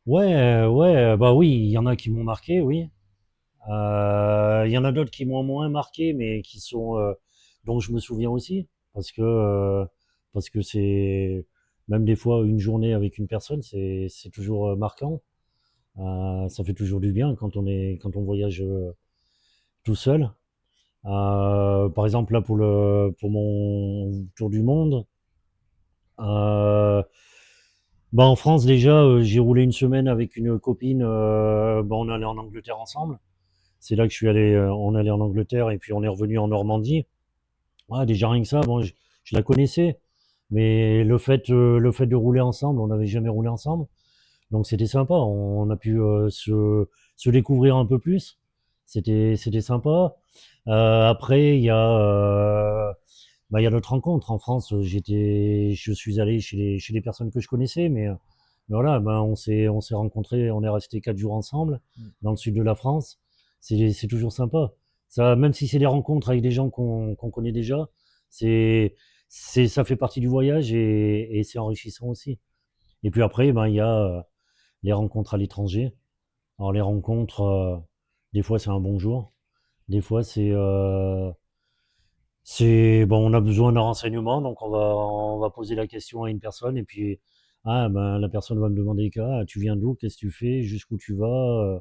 Ouais, bah oui, il y en a qui m'ont marqué, oui. Il y en a d'autres qui m'ont moins marqué, mais dont je me souviens aussi, parce que c'est même des fois une journée avec une personne, c'est toujours marquant. Ça fait toujours du bien quand on voyage tout seul. Par exemple là pour mon tour du monde, euh, Bah, en France, déjà, j'ai roulé une semaine avec une copine. Bah, on est allé en Angleterre ensemble. C'est là que je suis allé. On est allé en Angleterre et puis on est revenu en Normandie. Ouais, déjà rien que ça, bon, je la connaissais, mais le fait de rouler ensemble, on n'avait jamais roulé ensemble, donc c'était sympa. On a pu se découvrir un peu plus. C'était sympa. Après, il y a d'autres rencontres. En France, je suis allé chez les personnes que je connaissais, mais voilà, ben, on s'est rencontrés, on est resté 4 jours ensemble Mm. dans le sud de la France. C'est toujours sympa. Ça, même si c'est des rencontres avec des gens qu'on connaît déjà, c'est, ça fait partie du voyage et c'est enrichissant aussi. Et puis après, ben, il y a les rencontres à l'étranger. Alors les rencontres, des fois c'est un bonjour, des fois c'est bon, on a besoin d'un renseignement, donc on va poser la question à une personne et puis ah ben la personne va me demander ah, tu viens d'où, qu'est-ce que tu fais, jusqu'où tu vas,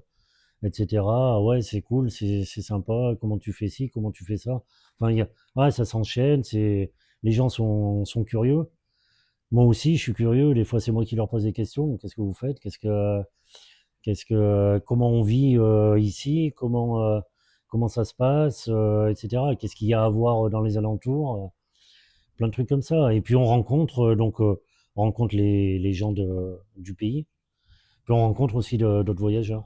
etc. Ah ouais, c'est cool, c'est sympa, comment tu fais ci, comment tu fais ça. Enfin, ouais, ça s'enchaîne, les gens sont curieux. Moi aussi, je suis curieux. Des fois, c'est moi qui leur pose des questions. Qu'est-ce que vous faites? Comment on vit ici? Comment ça se passe, etc. Qu'est-ce qu'il y a à voir dans les alentours? Plein de trucs comme ça. Et puis on rencontre on rencontre les gens du pays. Puis on rencontre aussi d'autres voyageurs.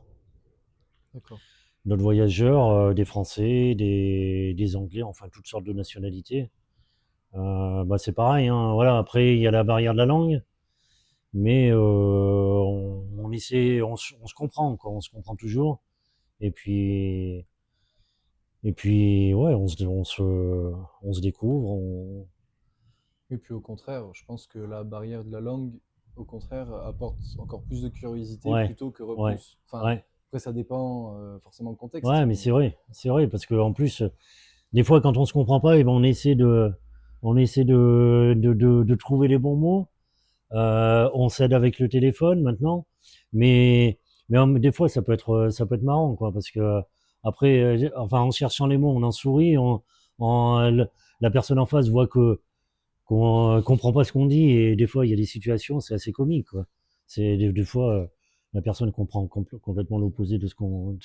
D'accord. D'autres voyageurs, des Français, des Anglais, enfin toutes sortes de nationalités. Bah c'est pareil, hein, voilà. Après, il y a la barrière de la langue, mais on essaie, on se comprend, quoi, on se comprend toujours. Et puis, ouais, on se découvre. Et puis au contraire, je pense que la barrière de la langue, au contraire, apporte encore plus de curiosité Ouais, plutôt que ouais, repousse. Enfin, ouais, après, ça dépend forcément le contexte, ouais, mais mais c'est vrai, parce que en plus, des fois, quand on se comprend pas, et ben on essaie de trouver les bons mots. On s'aide avec le téléphone maintenant, mais des fois ça peut être marrant quoi, parce que après, enfin en cherchant les mots, on en sourit, la personne en face voit que qu'on comprend pas ce qu'on dit et des fois il y a des situations c'est assez comique quoi. C'est des fois la personne comprend complètement l'opposé de ce qu'on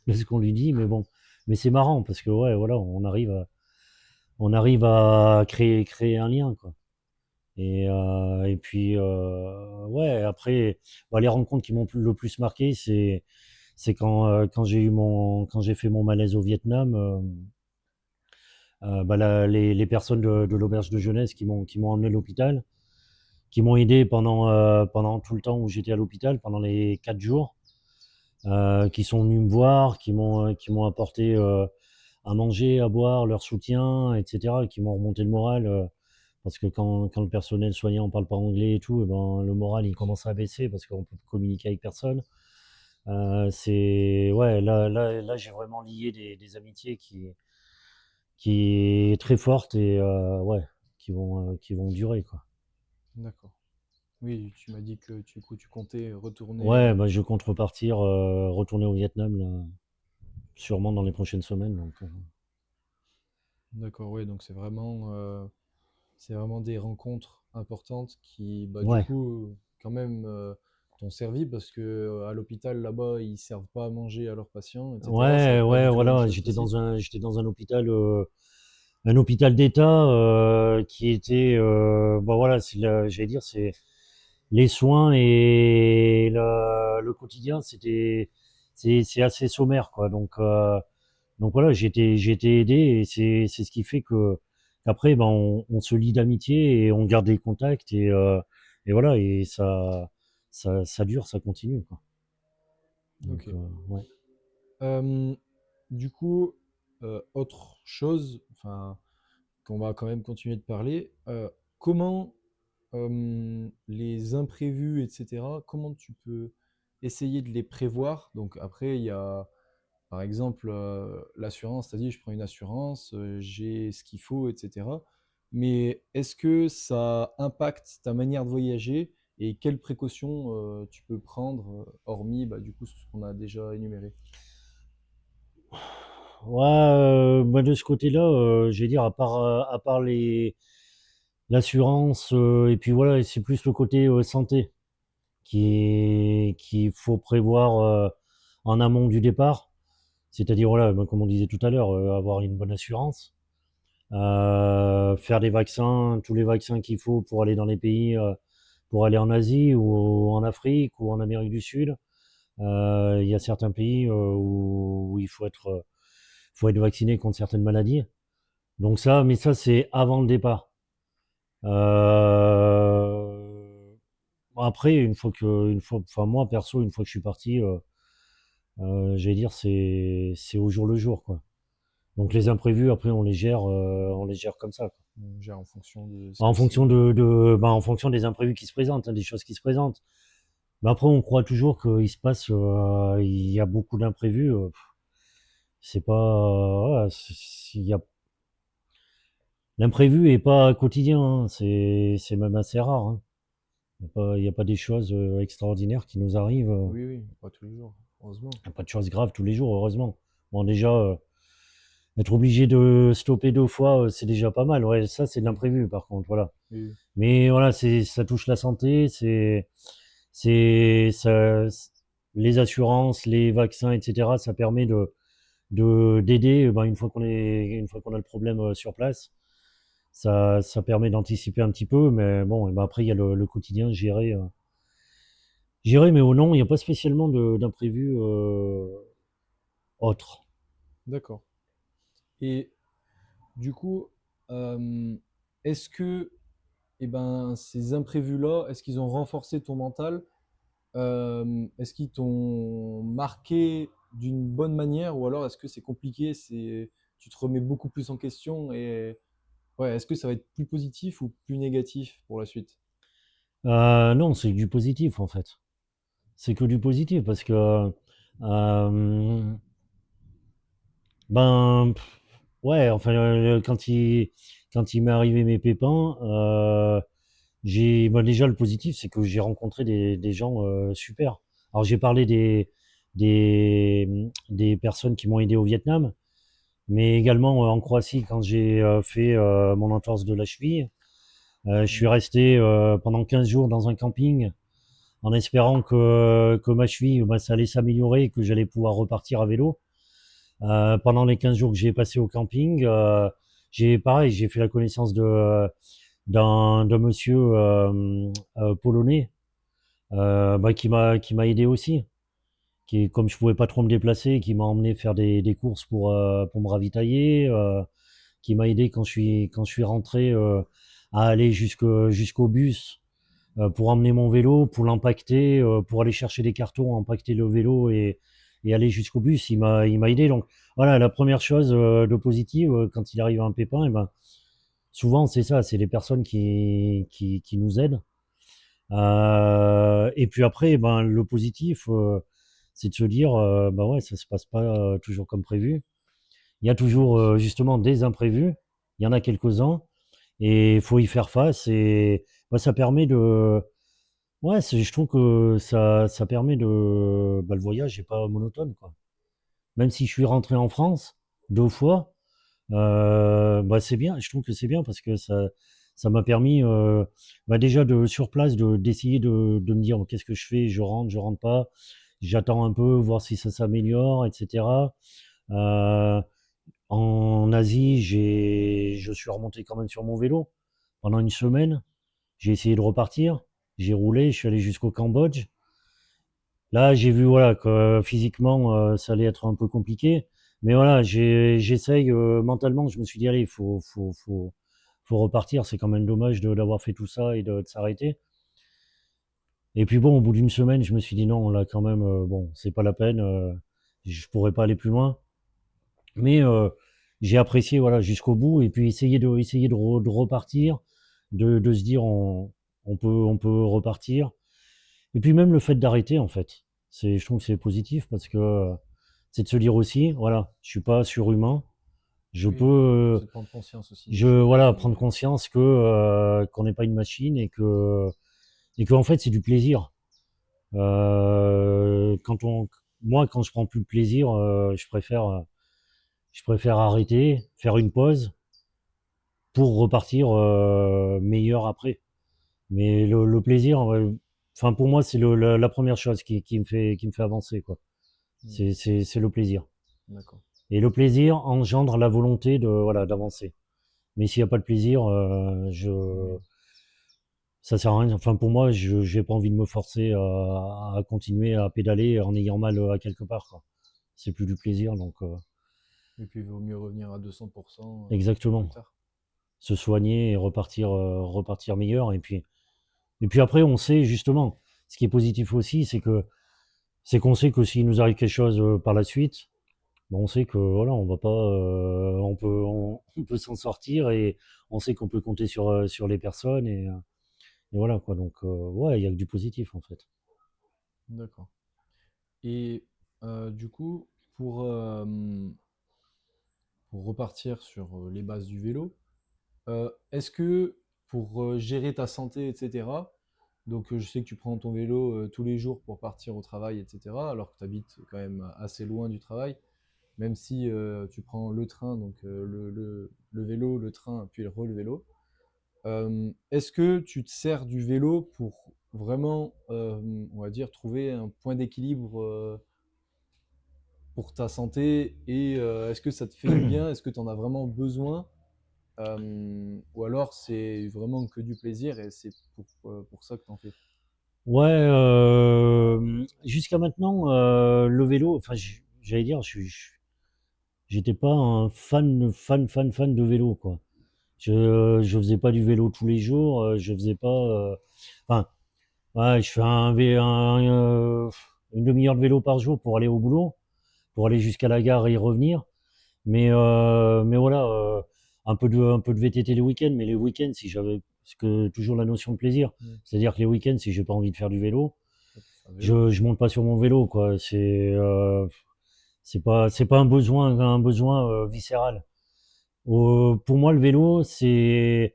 de ce qu'on lui dit, mais bon, mais c'est marrant parce que ouais voilà on arrive à créer un lien quoi. Et puis, ouais, après, bah, les rencontres qui m'ont le plus marqué, c'est quand j'ai fait mon malaise au Vietnam, bah, les personnes de l'auberge de jeunesse qui m'ont emmené à l'hôpital, qui m'ont aidé pendant tout le temps où j'étais à l'hôpital, pendant les 4 jours, qui sont venus me voir, qui m'ont apporté à manger, à boire, leur soutien, etc., qui m'ont remonté le moral. Parce que quand le personnel soignant parle pas anglais et tout, eh ben, le moral il commence à baisser parce qu'on peut communiquer avec personne. Ouais, là j'ai vraiment lié des amitiés qui est très fortes et ouais, qui vont durer quoi. d'accord. Oui, tu m'as dit que du coup, tu comptais retourner. Ouais, bah, je compte repartir, retourner au Vietnam là, sûrement dans les prochaines semaines. Donc, D'accord, oui, donc c'est vraiment des rencontres importantes qui, bah, du ouais, coup, quand même, t'ont servi parce que à l'hôpital là-bas, ils servent pas à manger à leurs patients, etc. ouais, C'est pas ouais, du tout la même voilà, chose qu'ici. j'étais dans un hôpital d'État qui était, bah voilà, j'allais dire, c'est les soins et le quotidien, c'est assez sommaire, quoi. Donc voilà, j'ai été aidé et c'est ce qui fait que qu'après, ben, on se lie d'amitié et on garde des contacts et voilà, et ça dure, ça continue, quoi. Donc, Ok. ouais. Euh, du coup, autre chose, enfin, qu'on va quand même continuer de parler, comment les imprévus, etc., comment tu peux essayer de les prévoir? Donc après, il y a, par exemple, l'assurance, tu as dit, je prends une assurance, j'ai ce qu'il faut, etc. Mais est-ce que ça impacte ta manière de voyager et quelles précautions tu peux prendre, hormis bah, du coup ce qu'on a déjà énuméré? Ouais, bah, de ce côté-là, je vais dire, à part l'assurance, et puis voilà, c'est plus le côté santé. qu'il faut prévoir en amont du départ. C'est-à-dire, voilà, ben, comme on disait tout à l'heure, avoir une bonne assurance, faire des vaccins, tous les vaccins qu'il faut pour aller dans les pays, pour aller en Asie ou en Afrique ou en Amérique du Sud. Il y a certains pays où il faut être vacciné contre certaines maladies. Donc ça, mais ça c'est avant le départ. Euh, Après, enfin moi perso, une fois que je suis parti, j'allais dire c'est au jour le jour quoi. Donc les imprévus, après on les gère comme ça, quoi. On gère en fonction de ce En que fonction c'est. en fonction des imprévus qui se présentent, hein, des choses qui se présentent. Mais après, on croit toujours il y a beaucoup d'imprévus. C'est pas, voilà, il y a, l'imprévu est pas quotidien, hein, c'est même assez rare, hein. Il y a pas des choses extraordinaires qui nous arrivent. Oui, oui, pas tous les jours, heureusement. Il y a pas de choses graves tous les jours, heureusement. Bon, déjà, être obligé de stopper 2 fois, c'est déjà pas mal. Ouais, ça, c'est de l'imprévu, par contre, voilà. Oui, oui. Mais voilà, ça touche la santé, c'est, ça, les assurances, les vaccins, etc. Ça permet d'aider, ben, une fois qu'on a le problème sur place. Ça permet d'anticiper un petit peu, mais bon, et ben après, il y a le quotidien géré, mais au non, il n'y a pas spécialement d'imprévu autre. D'accord. Et du coup, euh, est-ce que ces imprévus-là, est-ce qu'ils ont renforcé ton mental? Est-ce qu'ils t'ont marqué d'une bonne manière ou alors est-ce que c'est compliqué, tu te remets beaucoup plus en question et ouais, est-ce que ça va être plus positif ou plus négatif pour la suite? Non, c'est du positif, en fait. C'est que du positif, parce que, euh, ben, ouais, enfin, quand il m'est arrivé mes pépins, ben, déjà, le positif, c'est que j'ai rencontré des gens super. Alors, j'ai parlé des personnes qui m'ont aidé au Vietnam, mais également en Croatie, quand j'ai fait mon entorse de la cheville. Je suis Mhm. resté pendant 15 jours dans un camping en espérant que ma cheville, ben, ça allait s'améliorer et que j'allais pouvoir repartir à vélo. Pendant les 15 jours que j'ai passé au camping, j'ai fait la connaissance d'un monsieur polonais bah, qui m'a aidé aussi. Comme je pouvais pas trop me déplacer, qui m'a emmené faire des courses pour me ravitailler, qui m'a aidé quand je suis rentré à aller jusqu'au bus pour emmener mon vélo, pour l'empacter, pour aller chercher des cartons, empaqueter le vélo et aller jusqu'au bus. Il m'a aidé. Donc voilà, la première chose de positive quand il arrive un pépin, et ben souvent c'est ça, c'est les personnes qui nous aident. Et puis après, ben le positif, c'est de se dire, bah ouais, ça se passe pas toujours comme prévu. Il y a toujours justement des imprévus. Il y en a quelques-uns et il faut y faire face. Et bah, ça permet de, ouais, je trouve que ça permet bah, le voyage n'est pas monotone, quoi. Même si je suis rentré en France 2 fois, bah, c'est bien. Je trouve que c'est bien parce que ça m'a permis, bah, déjà sur place, d'essayer de me dire bon, qu'est-ce que je fais, je rentre pas, j'attends un peu, voir si ça s'améliore, etc. Euh, En Asie, je suis remonté quand même sur mon vélo pendant une semaine. J'ai essayé de repartir. J'ai roulé, je suis allé jusqu'au Cambodge. Là, j'ai vu voilà que physiquement, ça allait être un peu compliqué. Mais voilà, j'essaye mentalement. Je me suis dit allez, faut repartir. C'est quand même dommage d'avoir fait tout ça et de s'arrêter. Et puis bon, au bout d'une semaine, je me suis dit non, là quand même, bon, c'est pas la peine. Je pourrais pas aller plus loin. Mais j'ai apprécié voilà jusqu'au bout et puis de repartir, de se dire on peut repartir. Et puis même le fait d'arrêter en fait, je trouve que c'est positif parce que c'est de se dire aussi voilà, je suis pas surhumain, je peux Oui, c'est de prendre conscience aussi des voilà choses. prendre conscience que qu'on n'est pas une machine et que en fait c'est du plaisir. Quand on moi quand je prends plus de plaisir, je préfère arrêter, faire une pause pour repartir meilleur après. Mais le plaisir, enfin pour moi, c'est la première chose qui me fait avancer, quoi. Hmm. C'est le plaisir. D'accord. Et le plaisir engendre la volonté de voilà d'avancer. Mais s'il n'y a pas de plaisir, ça sert à rien. Enfin pour moi, je j'ai pas envie de me forcer à continuer à pédaler en ayant mal à quelque part, quoi. C'est plus du plaisir, donc Et puis, il vaut mieux revenir à 200% plus exactement. tard. Se soigner et repartir meilleur. Et puis après, on sait justement, ce qui est positif aussi, c'est qu'on sait que s'il nous arrive quelque chose par la suite, ben, on sait que voilà, on va pas, on peut s'en sortir et on sait qu'on peut compter sur les personnes et voilà quoi. Donc ouais, il y a que du positif en fait. D'accord. Et du coup, pour, euh, pour repartir sur les bases du vélo, est-ce que pour gérer ta santé, etc., donc je sais que tu prends ton vélo tous les jours pour partir au travail, etc., alors que tu habites quand même assez loin du travail, même si tu prends le train, donc le vélo, le train, puis le vélo, est-ce que tu te sers du vélo pour vraiment, on va dire, trouver un point d'équilibre pour ta santé et est-ce que ça te fait du bien? Est-ce que tu en as vraiment besoin? Ou alors c'est vraiment que du plaisir et c'est pour ça que tu en fais? Ouais, jusqu'à maintenant, le vélo, enfin, j'allais dire, j'étais pas un fan de vélo, quoi. Je faisais pas du vélo tous les jours, je faisais pas, enfin, ouais, je fais une demi-heure de vélo par jour pour aller au boulot, pour aller jusqu'à la gare et y revenir. Mais voilà, un peu de VTT les week-ends, mais les week-ends, si j'avais, parce que toujours la notion de plaisir, Mm. c'est-à-dire que les week-ends, si j'ai pas envie de faire du vélo, À vélo, ouais. je monte pas sur mon vélo, quoi. C'est pas un besoin viscéral. Pour moi, le vélo, c'est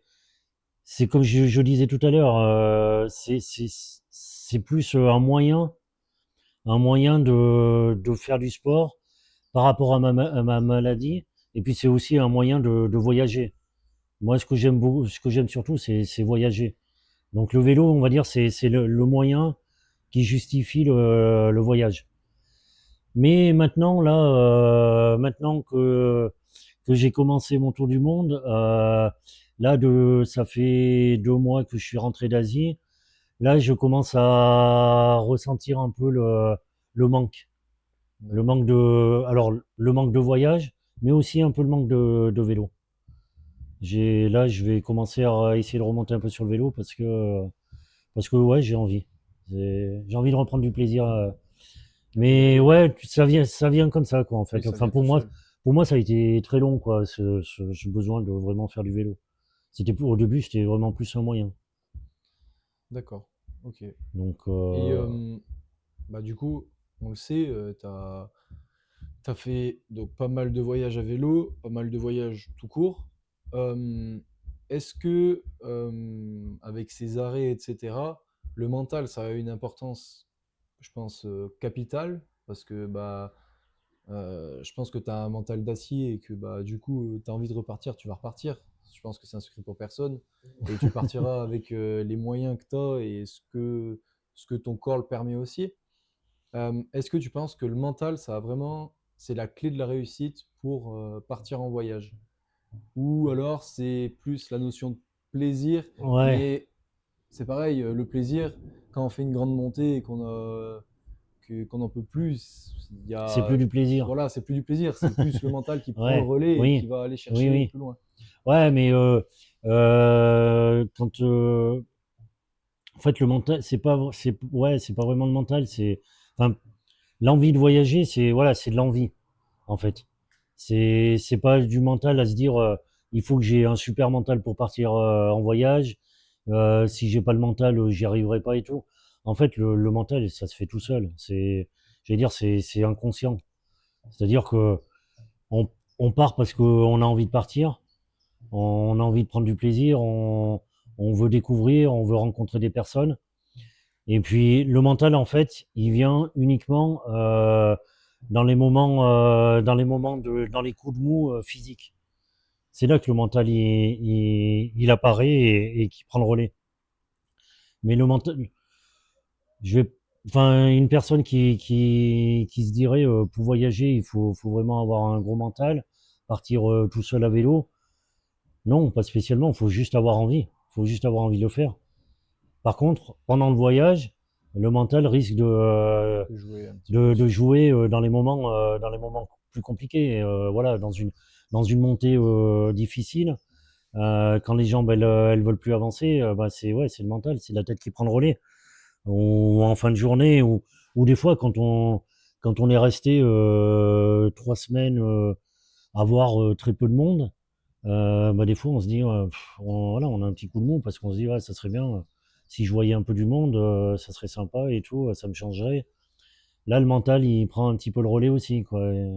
comme je disais tout à l'heure, c'est plus un moyen de faire du sport par rapport à ma maladie. Et puis c'est aussi un moyen de voyager. Moi, ce que j'aime beaucoup, ce que j'aime surtout, c'est voyager. Donc le vélo, on va dire, c'est le moyen qui justifie le voyage. Mais maintenant, là, maintenant que j'ai commencé mon tour du monde, là, ça fait 2 mois que je suis rentré d'Asie. Là, je commence à ressentir un peu le manque. Le D'accord. manque de, alors, le manque de voyage, mais aussi un peu le manque de vélo. Là, je vais commencer à essayer de remonter un peu sur le vélo parce que ouais, j'ai envie. J'ai envie de reprendre du plaisir. À Mais pédaler. ouais, ça vient comme ça, quoi, en Oui, fait. ça Enfin, vient tout seul. pour moi, ça a été très long, quoi, ce besoin de vraiment faire du vélo. Au début, c'était vraiment plus un moyen. D'accord. Ok. Donc, Et bah, du coup, on le sait, tu as fait donc pas mal de voyages à vélo, pas mal de voyages tout court. Est-ce que, avec ces arrêts, etc., le mental, ça a une importance, je pense, capitale, parce que bah, je pense que tu as un mental d'acier et que bah, du coup, tu as envie de repartir, tu vas repartir. Je pense que c'est un secret pour personne. Et tu partiras avec les moyens que tu as et ce que ton corps le permet aussi. Est-ce que tu penses que le mental, ça a vraiment, c'est la clé de la réussite pour partir en voyage? Ou alors c'est plus la notion de plaisir, ouais, mais c'est pareil, le plaisir, quand on fait une grande montée et qu'on n'en peut plus, il y c'est plus a, du plaisir. voilà, c'est plus du plaisir, c'est plus le mental qui prend le Ouais, relais et qui oui, va aller oui, chercher oui. plus loin. Ouais, mais quand, en fait, le mental, ouais, c'est pas vraiment le mental, enfin, l'envie de voyager, voilà, c'est de l'envie, en fait. C'est pas du mental à se dire, il faut que j'ai un super mental pour partir en voyage. Si j'ai pas le mental, j'y arriverai pas et tout. En fait, le mental, ça se fait tout seul. Je vais dire, c'est inconscient. C'est-à-dire que on, on part parce qu'on a envie de partir, on a envie de prendre du plaisir, on veut découvrir, on veut rencontrer des personnes. Et puis le mental, en fait, il vient uniquement dans les coups de mou physiques. C'est là que le mental il apparaît et qui prend le relais. Mais Je vais, enfin, une personne qui se dirait pour voyager, faut vraiment avoir un gros mental, partir tout seul à vélo. Non, pas spécialement. Faut juste avoir envie. Faut juste avoir envie de le faire. Par contre, pendant le voyage, le mental risque De jouer un petit peu de dessus. jouer dans les moments plus compliqués. Voilà, dans une montée difficile, quand les jambes elles veulent plus avancer, bah c'est ouais, c'est le mental, c'est la tête qui prend le relais. Ou en fin de journée, ou des fois quand on est resté 3 semaines à voir très peu de monde, bah des fois on se dit voilà, on a un petit coup de mou parce qu'on se dit ouais, ça serait bien si je voyais un peu du monde, ça serait sympa et tout, ça me changerait. Là, le mental, il prend un petit peu le relais aussi, quoi. Et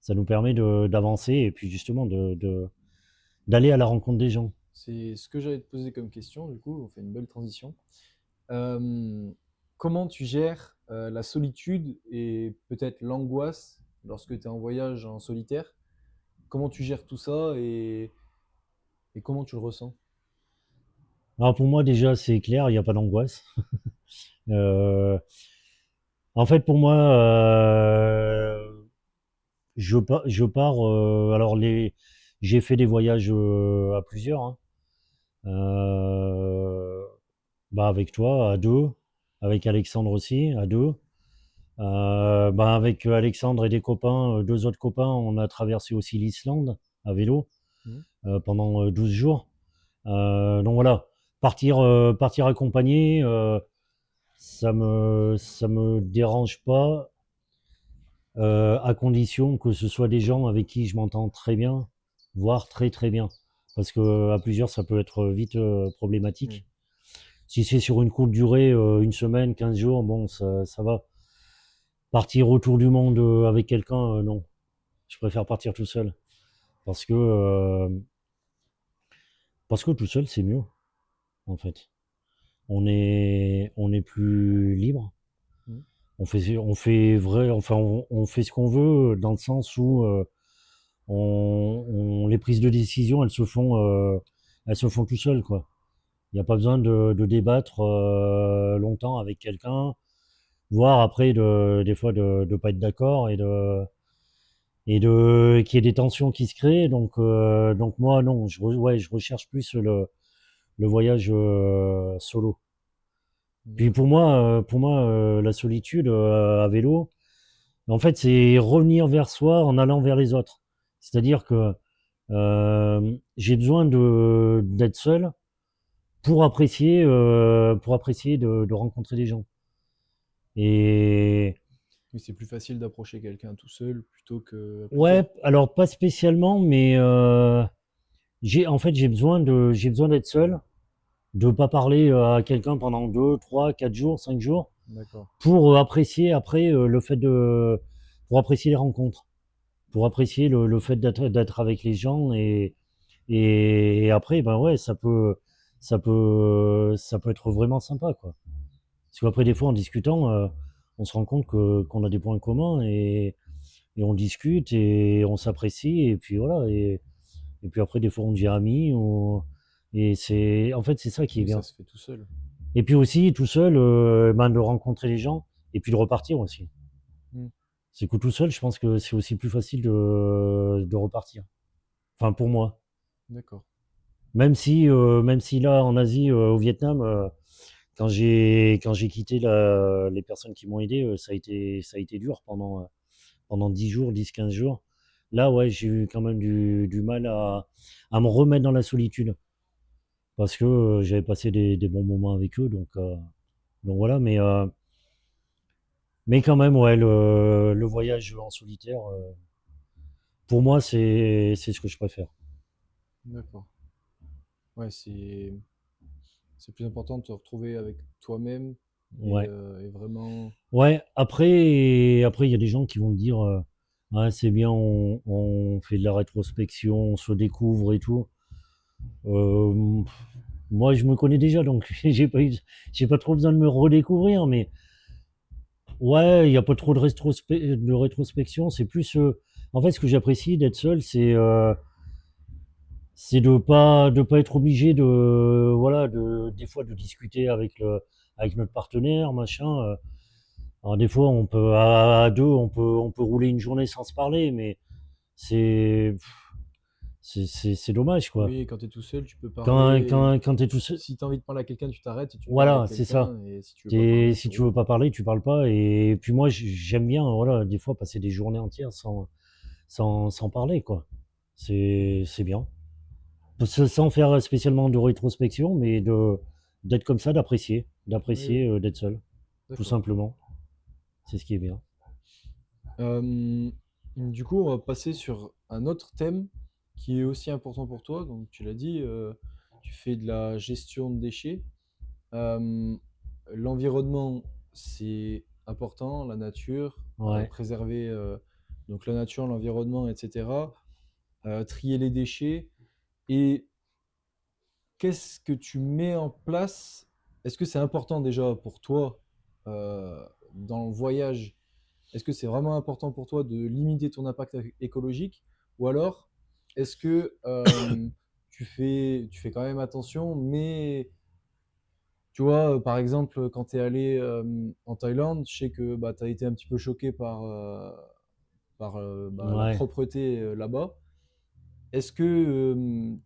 ça nous permet d'avancer et puis justement d'aller à la rencontre des gens. C'est ce que j'allais te poser comme question, du coup, on fait une belle transition. Euh, Comment tu gères la solitude et peut-être l'angoisse lorsque tu es en voyage en solitaire? Comment tu gères tout ça et comment tu le ressens? Alors pour moi, déjà, c'est clair, il n'y a pas d'angoisse. Euh, En fait, pour moi, je pars. Alors j'ai fait des voyages à plusieurs, hein. Euh, Bah avec toi, à deux, avec Alexandre aussi, à deux. Bah avec Alexandre et des copains, deux autres copains, on a traversé aussi l'Islande à vélo Mhm. pendant 12 jours. Donc voilà, partir accompagné, ça me dérange pas, à condition que ce soit des gens avec qui je m'entends très bien, voire très très bien. Parce que à plusieurs, ça peut être vite Oui. problématique. Si c'est sur une courte durée, une semaine, 15 jours, bon, ça va. Partir autour du monde avec quelqu'un, non. Je préfère partir tout seul. Parce que, euh, parce que tout seul, c'est mieux, en fait. On est plus libre. Mhm. On fait vrai, enfin, on fait ce qu'on veut dans le sens où les prises de décision, elles se font tout seules, quoi. Il n'y a pas besoin de débattre longtemps avec quelqu'un, voire après des fois de pas être d'accord et qu'il y ait des tensions qui se créent. Donc moi non, ouais, je recherche plus le voyage solo. Puis D'accord. pour moi la solitude à vélo, en fait, c'est revenir vers soi en allant vers les autres. C'est-à-dire que j'ai besoin de d'être seul pour apprécier de rencontrer des gens. Et Oui, c'est plus facile d'approcher quelqu'un tout seul plutôt que à plusieurs. ouais, alors pas spécialement, mais en fait j'ai besoin d'être seul, de pas parler à quelqu'un pendant 2, 3, 4 jours, 5 jours, D'accord. pour apprécier après pour apprécier les rencontres, pour apprécier le fait d'être avec les gens et après ben ouais ça peut être vraiment sympa quoi. Parce qu'après des fois en discutant, on se rend compte que qu'on a des points communs et on discute et on s'apprécie et puis voilà et puis après des fois on devient amis et c'est en fait c'est ça qui est Oui, ça bien. se fait tout seul. Et puis aussi tout seul ben, de rencontrer les gens et puis de repartir aussi. Mhm. C'est que tout seul, je pense que c'est aussi plus facile de repartir. Enfin pour moi. D'accord. Même si là en Asie, au Vietnam, quand j'ai quitté les personnes qui m'ont aidé, ça a été dur pendant 10 jours, 10 15 jours. Là, ouais, j'ai eu quand même du mal à me remettre dans la solitude parce que j'avais passé des bons moments avec eux, donc voilà. Mais quand même, ouais, le voyage en solitaire, pour moi, c'est ce que je préfère. D'accord. Ouais, c'est plus important de te retrouver avec toi-même Ouais. et vraiment. Ouais, après, il y a des gens qui vont me dire, ouais, c'est bien, on fait de la rétrospection, on se découvre et tout. Euh, Moi, je me connais déjà, donc j'ai pas trop besoin de me redécouvrir. Mais ouais, il n'y a pas trop de rétrospection. C'est plus, en fait, ce que j'apprécie d'être seul, c'est de pas être obligé de, voilà, des fois de discuter avec avec notre partenaire, machin. Alors des fois, on peut à deux, on peut rouler une journée sans se parler, mais c'est c'est dommage, quoi. Oui, quand tu es tout seul, tu peux Quand parler. quand t'es tout seul, Si tu as envie de parler à quelqu'un, tu t'arrêtes et tu parles avec voilà, c'est ça. quelqu'un. Et si tu veux pas parler, Si tu tu veux roules. pas parler, tu parles pas. Et puis moi, j'aime bien, voilà, des fois passer des journées entières sans parler, quoi. C'est bien. Sans faire spécialement de rétrospection, mais d'être comme ça, Oui, oui, d'être seul, tout d'accord. simplement. C'est ce qui est bien. Euh, du coup, on va passer sur un autre thème qui est aussi important pour toi. Donc, tu l'as dit, tu fais de la gestion de déchets. Euh, L'environnement, c'est important, la nature, Ouais, préserver donc la nature, l'environnement, etc. Trier les déchets. Et qu'est-ce que tu mets en place? Est-ce que c'est important déjà pour toi dans le voyage? Est-ce que c'est vraiment important pour toi de limiter ton impact écologique? Ou alors, est-ce que tu fais quand même attention, mais tu vois, par exemple, quand tu es allé en Thaïlande, je sais que bah, tu as été un petit peu choqué par bah, la ouais. propreté là-bas. Est-ce que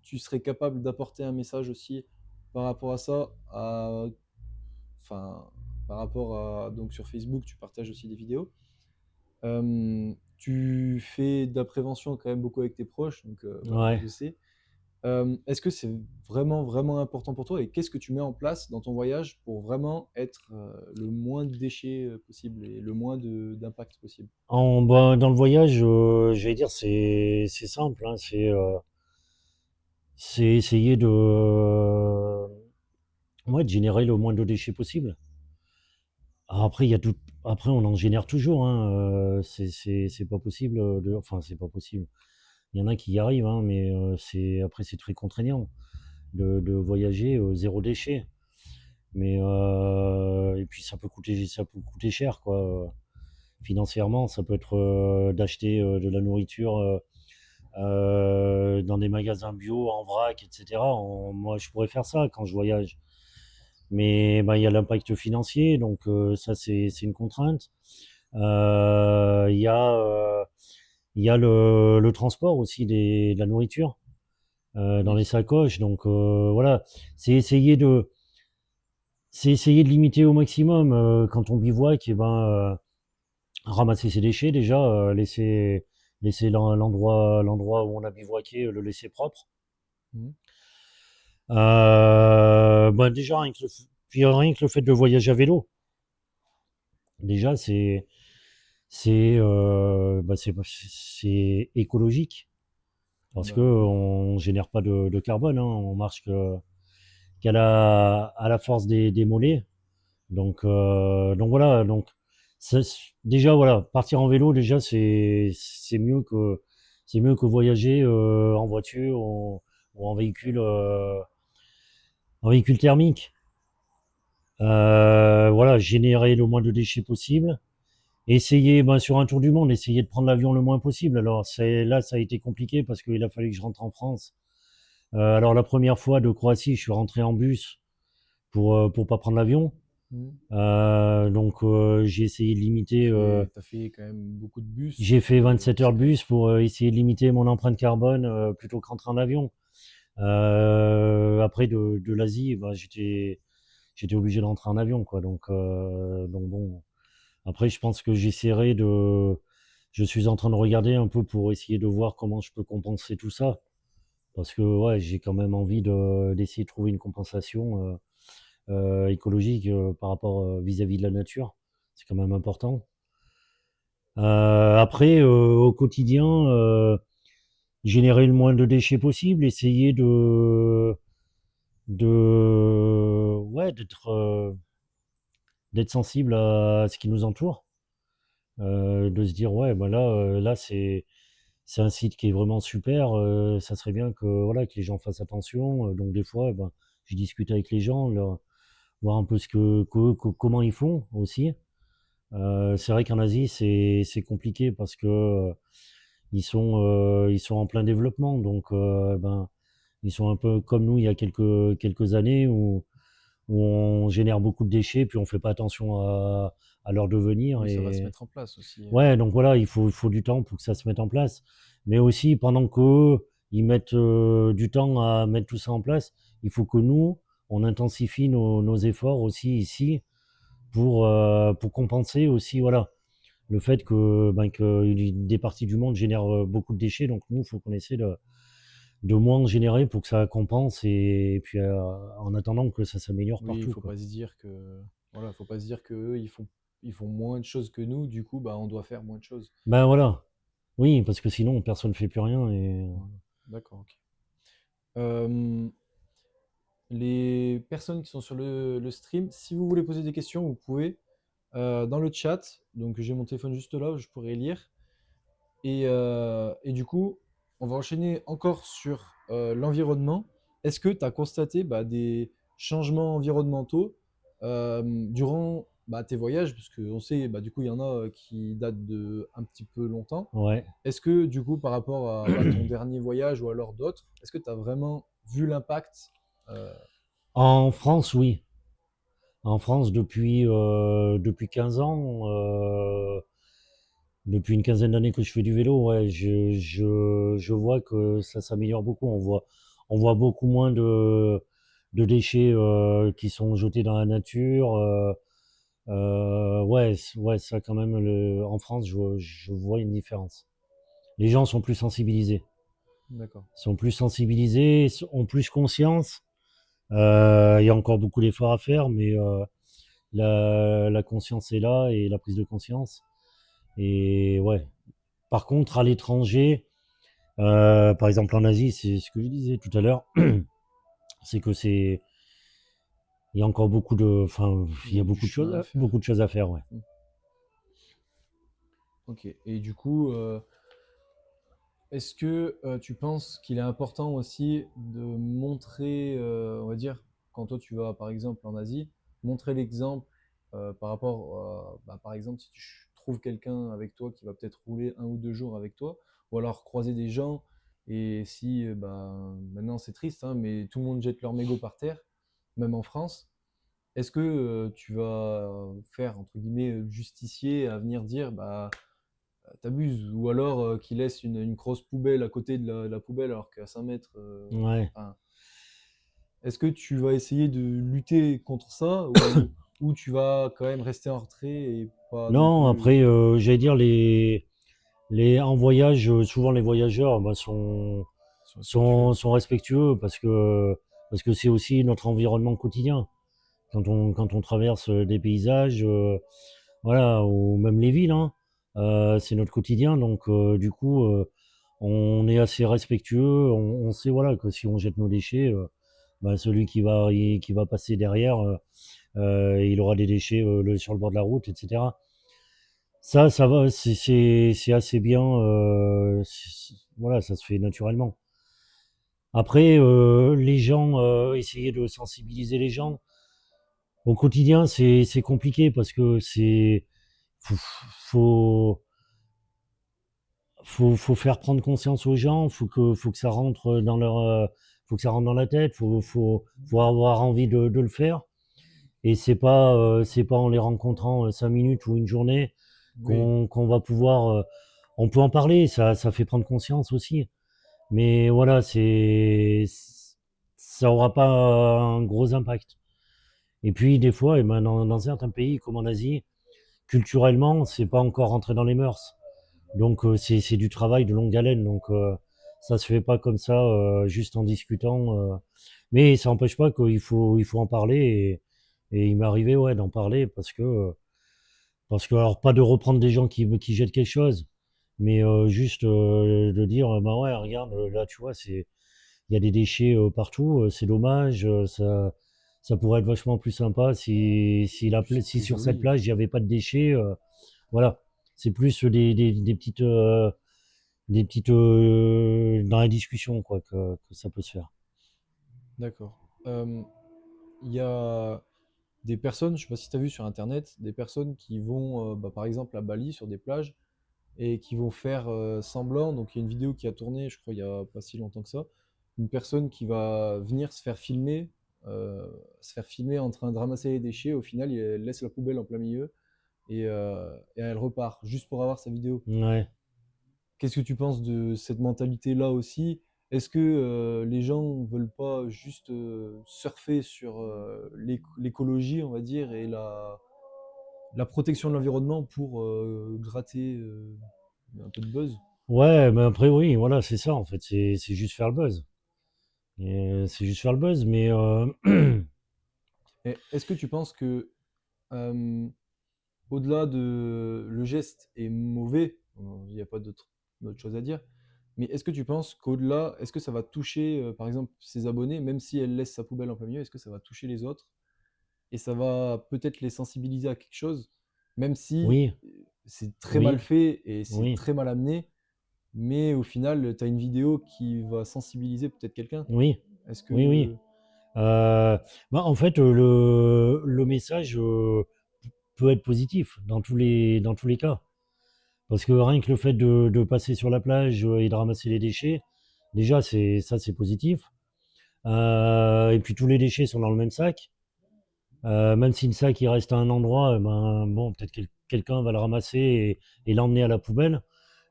tu serais capable d'apporter un message aussi par rapport à ça, enfin, par rapport à, donc sur Facebook, tu partages aussi des vidéos. Tu fais de la prévention quand même beaucoup avec tes proches, donc bah, Ouais. je sais. Est-ce que c'est vraiment, vraiment important pour toi et qu'est-ce que tu mets en place dans ton voyage pour vraiment être le moins de déchets possible et le moins d'impact possible? Bah, dans le voyage, j'allais dire, c'est simple, hein, c'est essayer ouais, de générer le moins de déchets possible. Alors après, il y a tout, après, on en génère toujours, hein, c'est pas possible enfin, c'est pas possible. Il y en a qui y arrivent, hein, mais après, c'est très contraignant de voyager zéro déchet. Mais et puis ça peut coûter cher, quoi. Financièrement, ça peut être d'acheter de la nourriture dans des magasins bio en vrac, etc. Moi, je pourrais faire ça quand je voyage. Mais bah, il y a l'impact financier, donc ça, c'est une contrainte. Il y a le transport aussi de la nourriture dans les Oui. sacoches. Donc voilà, c'est essayer de c'est essayer de limiter au maximum quand on bivouac, et ben ramasser ses déchets déjà, laisser l'endroit où on a bivouaqué, le laisser propre. Mhm. Bah déjà puis rien que le fait de voyager à vélo, déjà c'est écologique parce que Bah oui. on génère pas de carbone, hein, on marche qu'à à la force des mollets. Donc voilà, déjà voilà, partir en vélo déjà c'est mieux que voyager en voiture ou en véhicule thermique. Voilà, générer le moins de déchets possible. Essayer, ben, sur un tour du monde, essayer de prendre l'avion le moins possible. Alors là, ça a été compliqué parce qu'il a fallu que je rentre en France. Alors la première fois de Croatie, je suis rentré en bus pour pas prendre l'avion. Mhm. Donc j'ai essayé de limiter. T'as fait quand même beaucoup de bus, J'ai fait 27 heures c'est de quand même. bus pour essayer de limiter mon empreinte carbone plutôt que rentrer en avion. Après de l'Asie, bah, j'étais obligé de rentrer en avion, quoi. Donc bon. Après, je pense que j'essaierai de. Je suis en train de regarder un peu pour essayer de voir comment je peux compenser tout ça. Parce que ouais, j'ai quand même envie d'essayer de trouver une compensation écologique par rapport vis-à-vis de la nature. C'est quand même important. Après, au quotidien, générer le moins de déchets possible, essayer ouais, d'être sensible à ce qui nous entoure, de se dire ouais, bah là c'est un site qui est vraiment super, ça serait bien que voilà que les gens fassent attention. Donc des fois, ben, je discute avec les gens, voir un peu comment ils font aussi. C'est vrai qu'en Asie c'est compliqué parce que ils sont en plein développement, donc ben ils sont un peu comme nous il y a quelques années où où on génère beaucoup de déchets, puis on fait pas attention à leur devenir. Oui, ça va se Et mettre en place aussi. ouais, donc voilà, il faut du temps pour que ça se mette en place. Mais aussi, pendant qu'eux, ils mettent du temps à mettre tout ça en place, il faut que nous, on intensifie nos efforts aussi ici pour compenser aussi, voilà, le fait que des parties du monde génèrent beaucoup de déchets. Donc nous, il faut qu'on essaie de moins en générer pour que ça compense et puis en attendant que ça s'améliore Oui, il partout, faut quoi. pas se dire que voilà, faut pas se dire que eux, ils font moins de choses que nous, du coup, bah, on doit faire moins de choses. Ben voilà. Oui, parce que sinon, personne ne fait plus rien et Voilà. D'accord, ok. Euh, les personnes qui sont sur le stream, si vous voulez poser des questions, vous pouvez dans le chat. Donc j'ai mon téléphone juste là, je pourrais lire. Et du coup, on va enchaîner encore sur l'environnement. Est-ce que tu as constaté bah, des changements environnementaux durant bah, tes voyages? Parce qu'on sait, bah, du coup, il y en a qui datent de un petit peu longtemps. ouais. Est-ce que, du coup, par rapport à bah, ton dernier voyage ou alors d'autres, est-ce que tu as vraiment vu l'impact euh, En France, oui. En France, depuis 15 ans, depuis une quinzaine d'années que je fais du vélo, ouais, je vois que ça s'améliore beaucoup. On voit beaucoup moins de déchets qui sont jetés dans la nature. Ouais, ouais, ça quand même, en France, je vois une différence. Les gens sont plus sensibilisés. D'accord. Sont plus sensibilisés, ont plus conscience. Il y a encore beaucoup d'efforts à faire, mais la conscience est là et la prise de conscience. Et ouais. Par contre, à l'étranger, par exemple en Asie, c'est ce que je disais tout à l'heure, c'est que il y a encore Il il y y a a du chemin à beaucoup faire. de choses à faire, ouais. Hmm. Ok. Et du coup, est-ce que tu penses qu'il est important aussi de montrer, on va dire, quand toi tu vas par exemple en Asie, montrer l'exemple par rapport, bah, par exemple, si tu trouves quelqu'un avec toi qui va peut-être rouler 1 ou 2 jours avec toi, ou alors croiser des gens, et si, bah, maintenant c'est triste, hein, mais tout le monde jette leur mégot par terre, même en France, est-ce que tu vas faire, entre guillemets, justicier à venir dire, bah, t'abuses. Ou alors qu'il laisse une grosse poubelle à côté de la poubelle alors qu'à 5 mètres. Ouais. Enfin, est-ce que tu vas essayer de lutter contre ça ou tu vas quand même rester en retrait et pas non Non, plus. après, j'allais dire en voyage, souvent les voyageurs bah, Sont respectueux. sont respectueux parce que c'est aussi notre environnement quotidien. Quand on traverse des paysages, voilà, ou même les villes, hein, c'est notre quotidien. Donc, du coup, on est assez respectueux. On sait voilà, que si on jette nos déchets, bah, celui qui va passer derrière, il aura des déchets sur le bord de la route, etc. Ça va, c'est assez bien. Voilà, ça se fait naturellement. Après, les gens, essayer de sensibiliser les gens. Au quotidien, c'est compliqué parce que faut, faut, faut faire prendre conscience aux gens, faut que ça rentre dans faut que ça rentre dans la tête, faut avoir envie de le faire. Et c'est pas en les rencontrant 5 minutes ou une journée Oui, qu'on va pouvoir, on peut en parler, ça fait prendre conscience aussi. Mais voilà, ça aura pas un gros impact. Et puis des fois, eh ben, dans certains pays comme en Asie, culturellement, c'est pas encore rentré dans les mœurs. Donc c'est du travail de longue haleine. Donc ça se fait pas comme ça, juste en discutant. Mais ça n'empêche pas qu'il faut en parler. Et il m'est arrivé ouais d'en parler parce que alors pas de reprendre des gens qui jettent quelque chose, mais juste de dire bah ouais regarde là tu vois il y a des déchets partout, c'est dommage, ça pourrait être vachement plus sympa c'est si plus sur cette joli. plage il n'y avait pas de déchets. Voilà, c'est plus des petites dans la discussion quoi que ça peut se faire. D'accord. Il y a des personnes, je sais pas si tu as vu sur internet, des personnes qui vont bah, par exemple à Bali sur des plages et qui vont faire semblant. Donc il y a une vidéo qui a tourné, je crois, il y a pas si longtemps que ça. Une personne qui va venir se faire filmer se faire filmer en train de ramasser les déchets. Au final, elle laisse la poubelle en plein milieu et elle repart juste pour avoir sa vidéo. Ouais. Qu'est-ce que tu penses de cette mentalité-là aussi? Est-ce que les gens veulent pas juste surfer sur l'écologie, on va dire, et la protection de l'environnement pour gratter un peu de buzz? Ouais, mais après, oui, voilà, c'est ça, en fait. C'est juste faire le buzz. C'est juste faire le buzz, mais Et est-ce que tu penses que euh, au-delà de le geste est mauvais, il n'y a pas d'autre chose à dire, mais est-ce que tu penses qu'au-delà, est-ce que ça va toucher, par exemple, ses abonnés, même si elle laisse sa poubelle en plein milieu, est-ce que ça va toucher les autres et ça va peut-être les sensibiliser à quelque chose, même si oui, c'est très mal oui, fait et c'est oui, très mal amené, mais au final, tu as une vidéo qui va sensibiliser peut-être quelqu'un. oui, Est-ce oui, oui. que... Euh, en fait, le message peut être positif dans tous les cas. Parce que rien que le fait de passer sur la plage et de ramasser les déchets, déjà, c'est positif. Et puis tous les déchets sont dans le même sac. Même si le sac il reste à un endroit, ben bon, peut-être quelqu'un va le ramasser et l'emmener à la poubelle.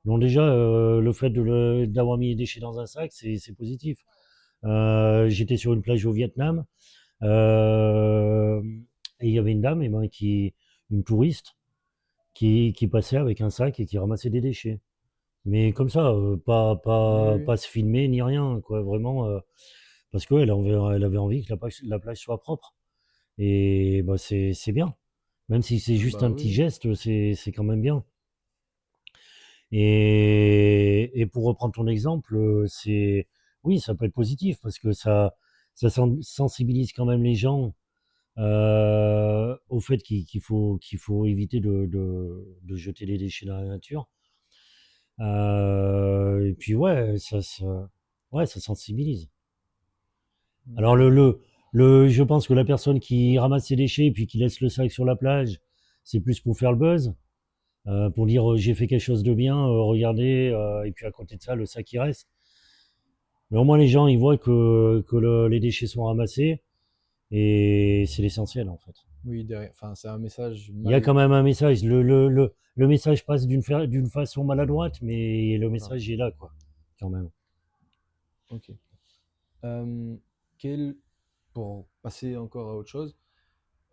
Donc déjà, le fait d'avoir mis les déchets dans un sac, c'est positif. J'étais sur une plage au Vietnam euh, et il y avait une dame, une touriste, qui passait avec un sac et qui ramassait des déchets. Mais comme ça, Oui, oui. pas se filmer ni rien, quoi, vraiment, parce elle avait envie que la plage soit propre. Et bah, c'est bien. Même si c'est juste Bah un oui, petit oui. geste, c'est quand même bien. Et pour reprendre ton exemple, oui, ça peut être positif parce que sensibilise quand même les gens au fait qu'il faut éviter de jeter les déchets dans la nature. Et puis ouais, ça sensibilise. Alors D'accord. je pense que la personne qui ramasse ses déchets et puis qui laisse le sac sur la plage, c'est plus pour faire le buzz, pour dire j'ai fait quelque chose de bien, regardez, et puis à côté de ça, le sac qui reste. Mais au moins les gens ils voient que les déchets sont ramassés et c'est l'essentiel en fait. Oui, derrière. Enfin, c'est un message Il y a mal. quand même un message. Le message passe d'une façon maladroite, mais le Voilà. message est là quoi, quand même. Ok. Euh, quelle- Pour passer encore à autre chose,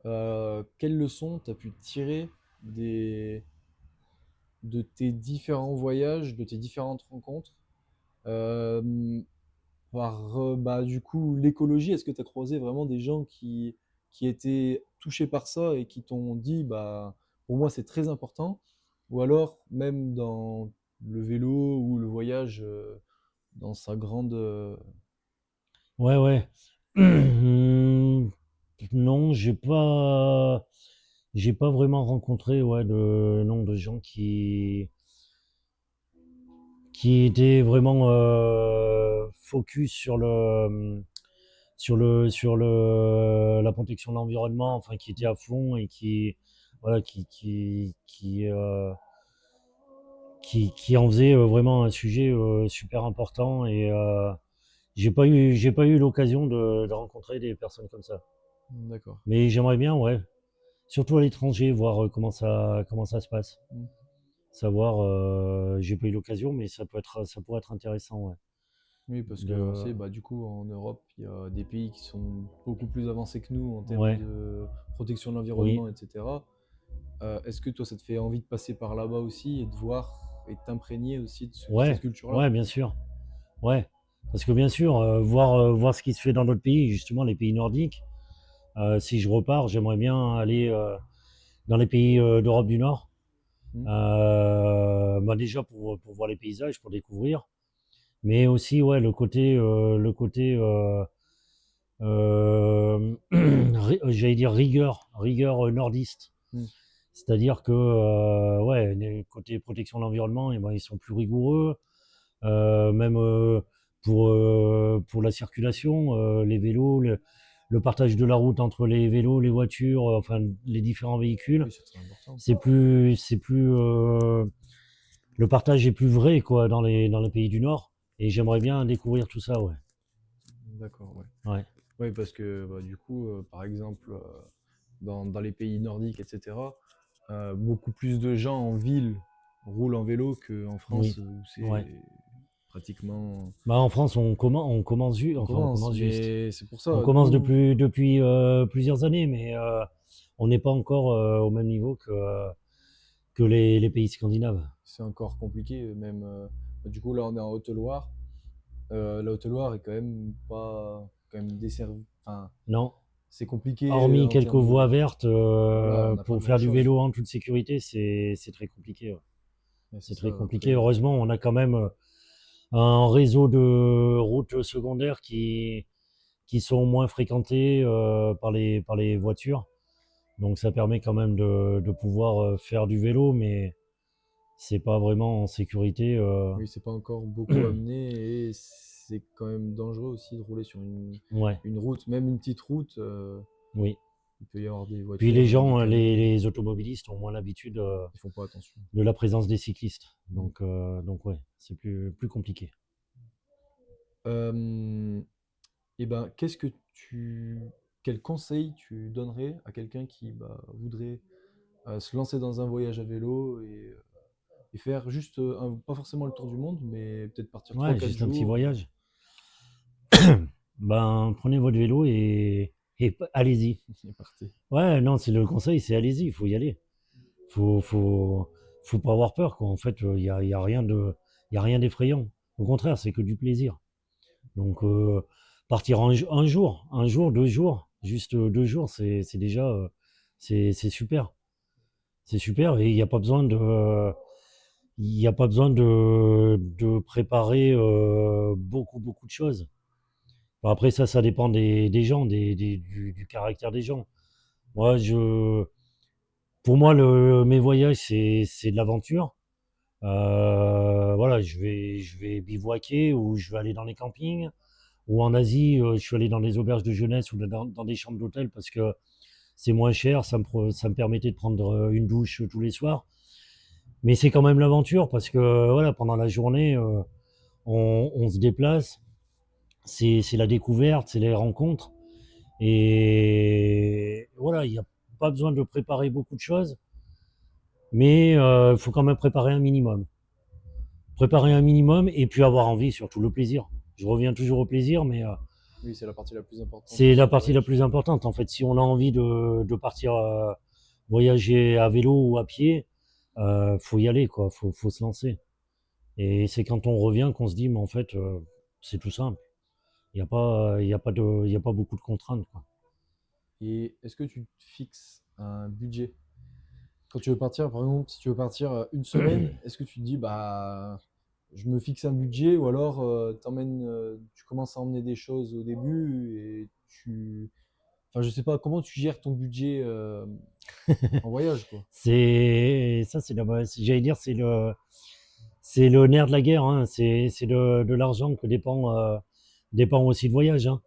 quelles leçons tu as pu tirer des, de tes différents voyages, de tes différentes rencontres? Euh, Bah, du coup, l'écologie, est-ce que tu as croisé vraiment des gens qui étaient touchés par ça et qui t'ont dit, bah, pour moi, c'est très important? Ou alors, même dans le vélo ou le voyage dans sa grande... Ouais, ouais. Non, j'ai pas vraiment rencontré ouais de gens qui étaient vraiment focus sur la protection de l'environnement, enfin qui étaient à fond et qui voilà qui en faisaient vraiment un sujet super important et j'ai pas eu l'occasion de rencontrer des personnes comme ça. D'accord. Mais j'aimerais bien, ouais. Surtout à l'étranger, voir comment ça se passe. Mm. Savoir, j'ai pas eu l'occasion, mais ça pourrait être intéressant, ouais. Oui, parce qu'on De, sait, bah, du coup, en Europe, il y a des pays qui sont beaucoup plus avancés que nous en termes ouais, de protection de oui, l'environnement, etc. Est-ce que toi, ça te fait envie de passer par là-bas aussi et de voir et de t'imprégner aussi de cette ouais, culture-là? ouais, bien sûr, ouais. Parce que bien sûr, voir ce qui se fait dans d'autres pays, justement les pays nordiques. Si je repars, j'aimerais bien aller dans les pays d'Europe du Nord. Mm. Bah déjà pour voir les paysages, pour découvrir, mais aussi ouais le côté j'allais dire rigueur nordiste. Mm. C'est-à-dire que ouais, côté protection de l'environnement, et ben, ils sont plus rigoureux, même pour la circulation, les vélos, le partage de la route entre les vélos, les voitures, enfin les différents véhicules, Oui, c'est très important. c'est plus le partage est plus vrai quoi dans les pays du Nord. Et j'aimerais bien découvrir tout ça, ouais. D'accord, ouais. Ouais. Oui, parce que bah, du coup, par exemple, dans les pays nordiques, etc., beaucoup plus de gens en ville roulent en vélo qu'en France Oui, où ouais. c'est pratiquement. Bah, en France, On on commence, commence juste. mais c'est pour On ça, commence nous, depuis plusieurs années, mais on n'est pas encore au même niveau que les pays scandinaves. c'est encore compliqué. Même, du coup, là, on est en Haute-Loire. La Haute-Loire est quand même pas quand même desservie. Enfin, Non, c'est compliqué hormis en quelques termes de. voies vertes Voilà, on n'a pas pour faire du grand-chose. vélo en toute sécurité, c'est très compliqué. Ouais. Ouais, c'est C'est ça. très compliqué. Après, Heureusement, on a quand même un réseau de routes secondaires qui sont moins fréquentées par les voitures. Donc ça permet quand même de pouvoir faire du vélo, mais c'est pas vraiment en sécurité. oui, c'est pas encore beaucoup amené et c'est quand même dangereux aussi de rouler sur Ouais, une route, même une petite route. oui. Il peut y avoir des Puis voitures, les gens, des camions, les automobilistes ont moins l'habitude ils font pas attention. de la présence des cyclistes. Mm. Donc ouais, c'est plus compliqué. Euh, et ben, quel conseil tu donnerais à quelqu'un qui bah, voudrait se lancer dans un voyage à vélo et faire juste, pas forcément le tour du monde, mais peut-être partir trois Ouais, quatre juste un petit jours. voyage. Ben, prenez votre vélo et allez-y. Et partez. Ouais, non, c'est le conseil, c'est allez-y, il faut y aller. Faut, faut, faut pas avoir peur, quoi. En fait, y a rien y a rien d'effrayant. Au contraire, c'est que du plaisir. Donc, partir un jour, 2 jours, juste 2 jours, c'est déjà, c'est super. C'est super et il n'y a pas besoin il y a pas besoin de préparer beaucoup de choses. Bon, après, ça dépend des gens, du caractère des gens. Moi, pour moi, mes voyages, c'est de l'aventure. Voilà, je vais bivouaquer ou je vais aller dans les campings. Ou en Asie, je suis allé dans des auberges de jeunesse ou dans des chambres d'hôtel parce que c'est moins cher, ça me permettait de prendre une douche tous les soirs. Mais c'est quand même l'aventure parce que voilà, pendant la journée, on se déplace, c'est la découverte, c'est les rencontres. Et voilà, il n'y a pas besoin de préparer beaucoup de choses, mais il faut quand même préparer un minimum. Préparer un minimum et puis avoir envie, surtout le plaisir. Je reviens toujours au plaisir, mais Oui, c'est la partie la plus importante c'est aussi la du partie la voyage. plus importante. En fait, si on a envie de partir voyager à vélo ou à pied, faut y aller, quoi. Faut se lancer. Et c'est quand on revient qu'on se dit, mais en fait, c'est tout simple. Il y a pas beaucoup de contraintes, quoi. Et est-ce que tu te fixes un budget? Quand tu veux partir, par exemple, si tu veux partir une semaine, est-ce que tu te dis, bah, je me fixe un budget ou alors tu commences à emmener des choses au début et tu. Enfin, je sais pas, comment tu gères ton budget en voyage, quoi. C'est ça, j'allais dire, c'est le nerf de la guerre. Hein. C'est de l'argent que dépend aussi le voyage. Hein.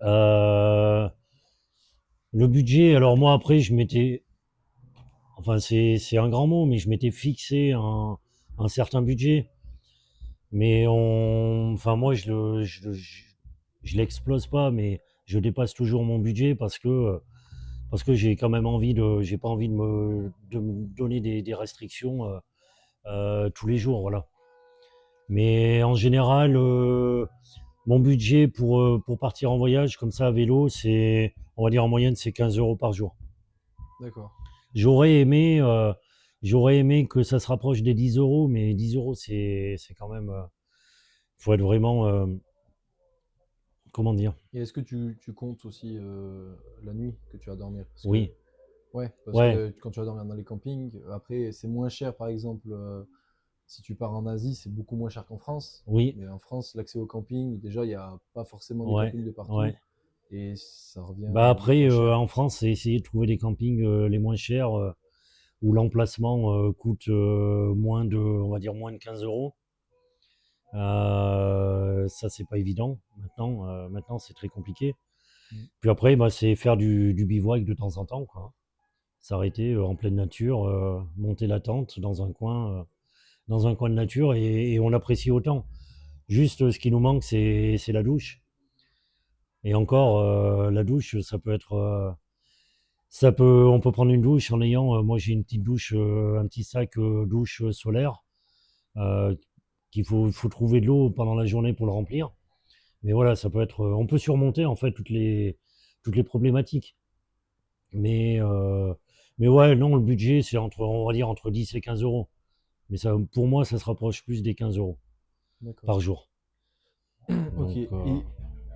Euh, le budget, alors moi après, enfin c'est un grand mot, mais je m'étais fixé un certain budget. Mais enfin moi je l'explose pas, mais je dépasse toujours mon budget parce que j'ai quand même j'ai pas envie de me donner des restrictions tous les jours, voilà. Mais en général, mon budget pour partir en voyage comme ça à vélo, on va dire en moyenne, c'est 15 euros par jour. D'accord. J'aurais aimé, euh, j'aurais aimé que ça se rapproche des 10 euros, mais 10 euros, c'est quand même, faut être vraiment, comment dire? Et est-ce que tu comptes aussi la nuit que tu vas dormir? Parce que, Oui, ouais, parce ouais, que quand tu vas dormir dans les campings, après, c'est moins cher, par exemple, si tu pars en Asie, c'est beaucoup moins cher qu'en France. oui, Mais en France, l'accès au camping, déjà, il n'y a pas forcément des ouais, campings de ouais. partout. Et ça revient Bah des après, fois cher. en France, c'est essayer de trouver des campings les moins chers où l'emplacement coûte on va dire moins de 15 euros. Ça, c'est pas évident. Maintenant, c'est très compliqué. Mm. Puis après, bah, c'est faire du bivouac de temps en temps, quoi. S'arrêter en pleine nature, monter la tente dans un coin de nature et on apprécie autant. Juste, ce qui nous manque, c'est la douche. Et encore, la douche, on peut prendre une douche en ayant, moi j'ai une petite douche, un petit sac douche solaire, euh, faut trouver de l'eau pendant la journée pour le remplir. Mais voilà, ça peut être, on peut surmonter en fait toutes les problématiques. Mais, euh, mais ouais, non, le budget c'est entre, on va dire entre 10 et 15 euros. Mais ça, pour moi, ça se rapproche plus des 15 euros D'accord. par jour. Ok. Donc, Et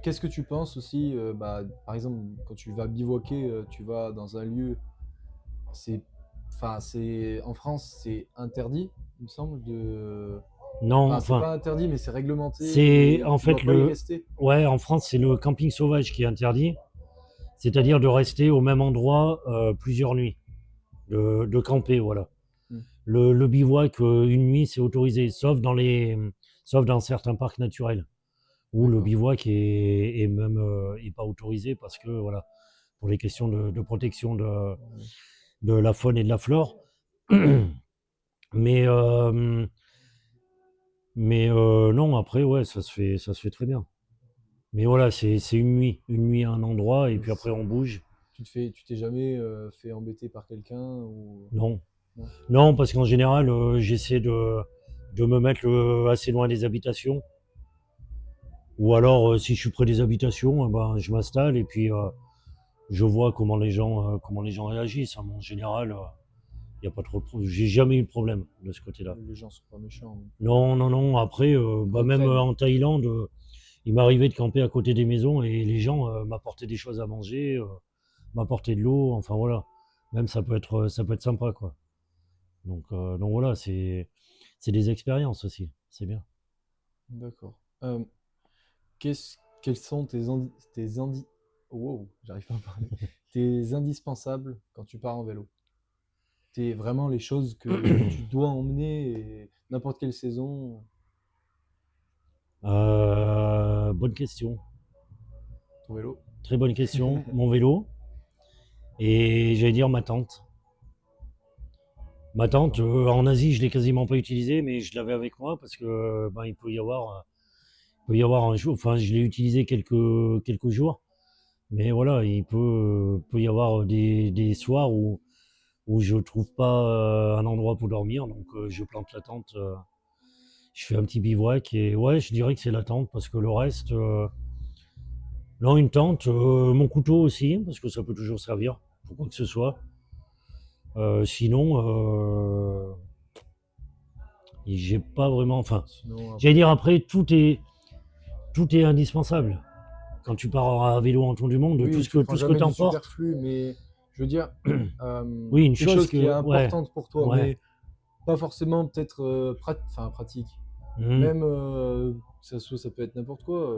qu'est-ce que tu penses aussi, bah, par exemple, quand tu vas bivouaquer, tu vas dans un lieu, c'est, enfin, c'est, en France, c'est interdit, il me semble, non, enfin, c'est enfin, pas interdit, mais c'est réglementé c'est et en tu dois fait pas y rester. ouais, en France, c'est le camping sauvage qui est interdit, c'est-à-dire de rester au même endroit plusieurs nuits, de camper, voilà. Hmm. Le bivouac, une nuit, c'est autorisé, sauf dans certains parcs naturels, où le D'accord. bivouac est même est pas autorisé parce que, voilà, pour les questions de protection Ouais. de la faune et de la flore. Mais, non, après, ouais, ça se fait très bien. Mais voilà, c'est une nuit à un endroit, et Et puis après on bouge. tu t'es jamais fait embêter par quelqu'un ou Non, non? non, parce qu'en général, j'essaie de me mettre assez loin des habitations. Ou alors, si je suis près des habitations, ben, je m'installe et puis je vois comment les gens réagissent. En général, y a pas trop j'ai jamais eu de problème de ce côté-là. Les gens sont pas méchants non plus. Non, non, non. Après, Ils bah, même comprennent. en Thaïlande, il m'arrivait de camper à côté des maisons et les gens m'apportaient des choses à manger, m'apportaient de l'eau. Enfin voilà. Même ça peut être sympa, quoi. Donc voilà, c'est des expériences aussi. C'est bien. D'accord. Quels sont wow, j'arrive pas à parler. Tes indispensables quand tu pars en vélo? T'es vraiment les choses que tu dois emmener n'importe quelle saison, Bonne question. ton vélo. Très bonne question. Mon vélo et j'allais dire ma tente. Ma tente, D'accord. en Asie, je l'ai quasiment pas utilisée, mais je l'avais avec moi parce que ben, il peut y avoir un jour. Enfin, je l'ai utilisé quelques jours, mais voilà, peut y avoir des soirs où je trouve pas un endroit pour dormir, donc je plante la tente. Je fais un petit bivouac et ouais, je dirais que c'est la tente parce que le reste, non, une tente, mon couteau aussi parce que ça peut toujours servir pour quoi que ce soit. Sinon, j'ai pas vraiment. Enfin, Sinon, j'allais après, dire après, tout est indispensable. Quand tu pars à vélo en tour du monde, oui, tu prends tout ce que jamais du t'emportes. superflu, mais je veux dire, Oui, une quelque chose chose qui est que, ouais, importante pour toi, ouais. mais pas forcément peut-être enfin, pratique. Mhm. Même, ça peut être n'importe quoi.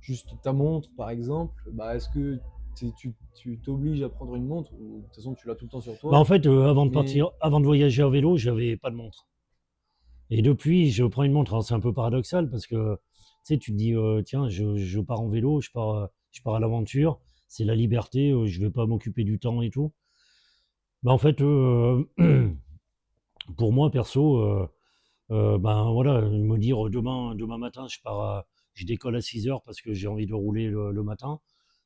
Juste ta montre, par exemple, bah, est-ce que tu t'obliges à prendre une montre ou de toute façon tu l'as tout le temps sur Bah en toi, fait, mais avant de voyager à vélo, j'avais pas de montre. Et depuis, je prends une montre. Alors, c'est un peu paradoxal parce que, tu sais, tu te dis, tiens, je pars en vélo, je pars à l'aventure, c'est la liberté, je vais pas m'occuper du temps et tout. Mais en fait, pour moi, perso, ben voilà, me dire demain matin, je décolle à 6 heures parce que j'ai envie de rouler le matin.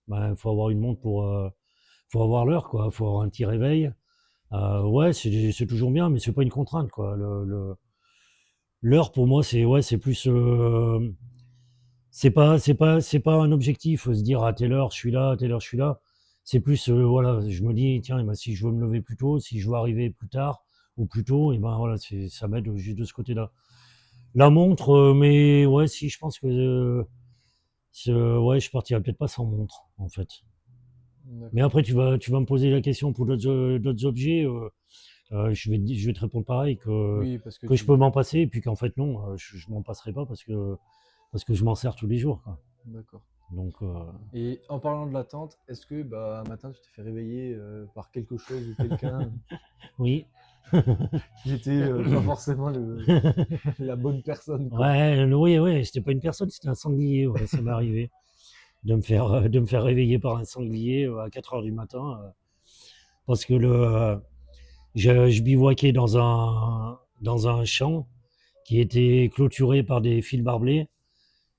Ben, faut avoir une montre faut avoir l'heure, quoi. Faut avoir un petit réveil. Ouais, c'est toujours bien, mais c'est pas une contrainte, quoi. L'heure pour moi, ouais, c'est plus, c'est pas un objectif, se dire à telle heure je suis là, à telle heure je suis là. C'est plus, voilà, je me dis, tiens, eh ben, si je veux me lever plus tôt, si je veux arriver plus tard ou plus tôt, et ben voilà, ça m'aide juste de ce côté-là. La montre, mais ouais, si, je pense que, ouais, je partirais peut-être pas sans montre, en fait. Mais d'accord. après, tu vas me poser la question pour d'autres objets, je vais te répondre pareil, Oui, parce que que je peux m'en passer, et puis qu'en fait, non, je m'en passerai pas parce que je m'en sers tous les jours, quoi. d'accord. Donc, Et en parlant de l'attente, est-ce que bah, un matin tu t'es fait réveiller par quelque chose ou quelqu'un oui. qui était pas forcément la bonne personne, quoi? Ouais, oui, ouais, c'était pas une personne, c'était un sanglier, ouais, ça m'est arrivé de me faire réveiller par un sanglier à 4 heures du matin, parce que je bivouaquais dans un champ qui était clôturé par des fils barbelés.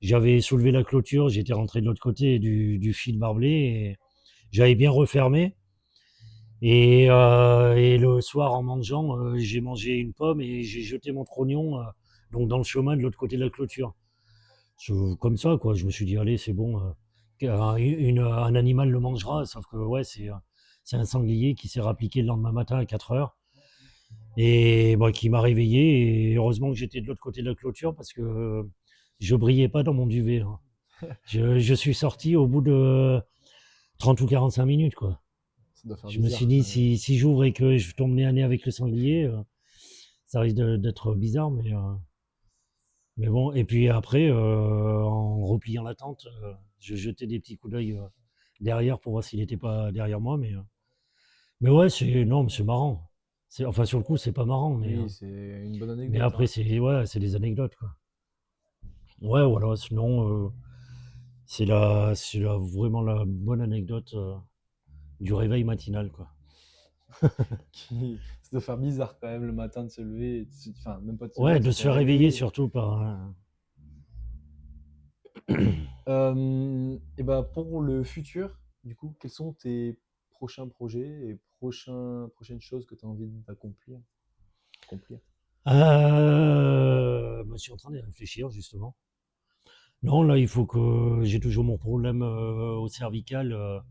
J'avais soulevé la clôture, j'étais rentré de l'autre côté du fil barbelé et j'avais bien refermé. Et le soir, en mangeant, j'ai mangé une pomme et j'ai jeté mon trognon donc dans le chemin de l'autre côté de la clôture. Comme ça, quoi. Je me suis dit, allez, c'est bon. Un animal le mangera, sauf que ouais, c'est un sanglier qui s'est rappliqué le lendemain matin à 4 heures et bah, qui m'a réveillé. Et heureusement que j'étais de l'autre côté de la clôture parce que je brillais pas dans mon duvet, hein. Je suis sorti au bout de 30 ou 45 minutes, quoi. Ça doit faire Je me suis bizarre dit, quand même. si j'ouvre et que je tombe nez à nez avec le sanglier, ça risque d'être bizarre, mais bon. Et puis après, en repliant la tente, je jetais des petits coups d'œil derrière pour voir s'il n'était pas derrière moi. Mais ouais, non, mais c'est marrant. Enfin, sur le coup, c'est pas marrant, Oui, c'est une bonne mais anecdote, après, hein. c'est des anecdotes, quoi. Ouais, voilà, sinon, vraiment la bonne anecdote du réveil matinal, quoi. Ça doit faire bizarre quand même le matin de se lever, enfin même pas de se lever, Ouais, de de se se faire faire réveiller réveiller. surtout par Et bah pour le futur, du coup, quels sont tes prochains projets et prochaines choses que tu as envie accomplir? Bah, je suis en train de réfléchir justement. Non, là, il faut que j'ai toujours mon problème au cervical,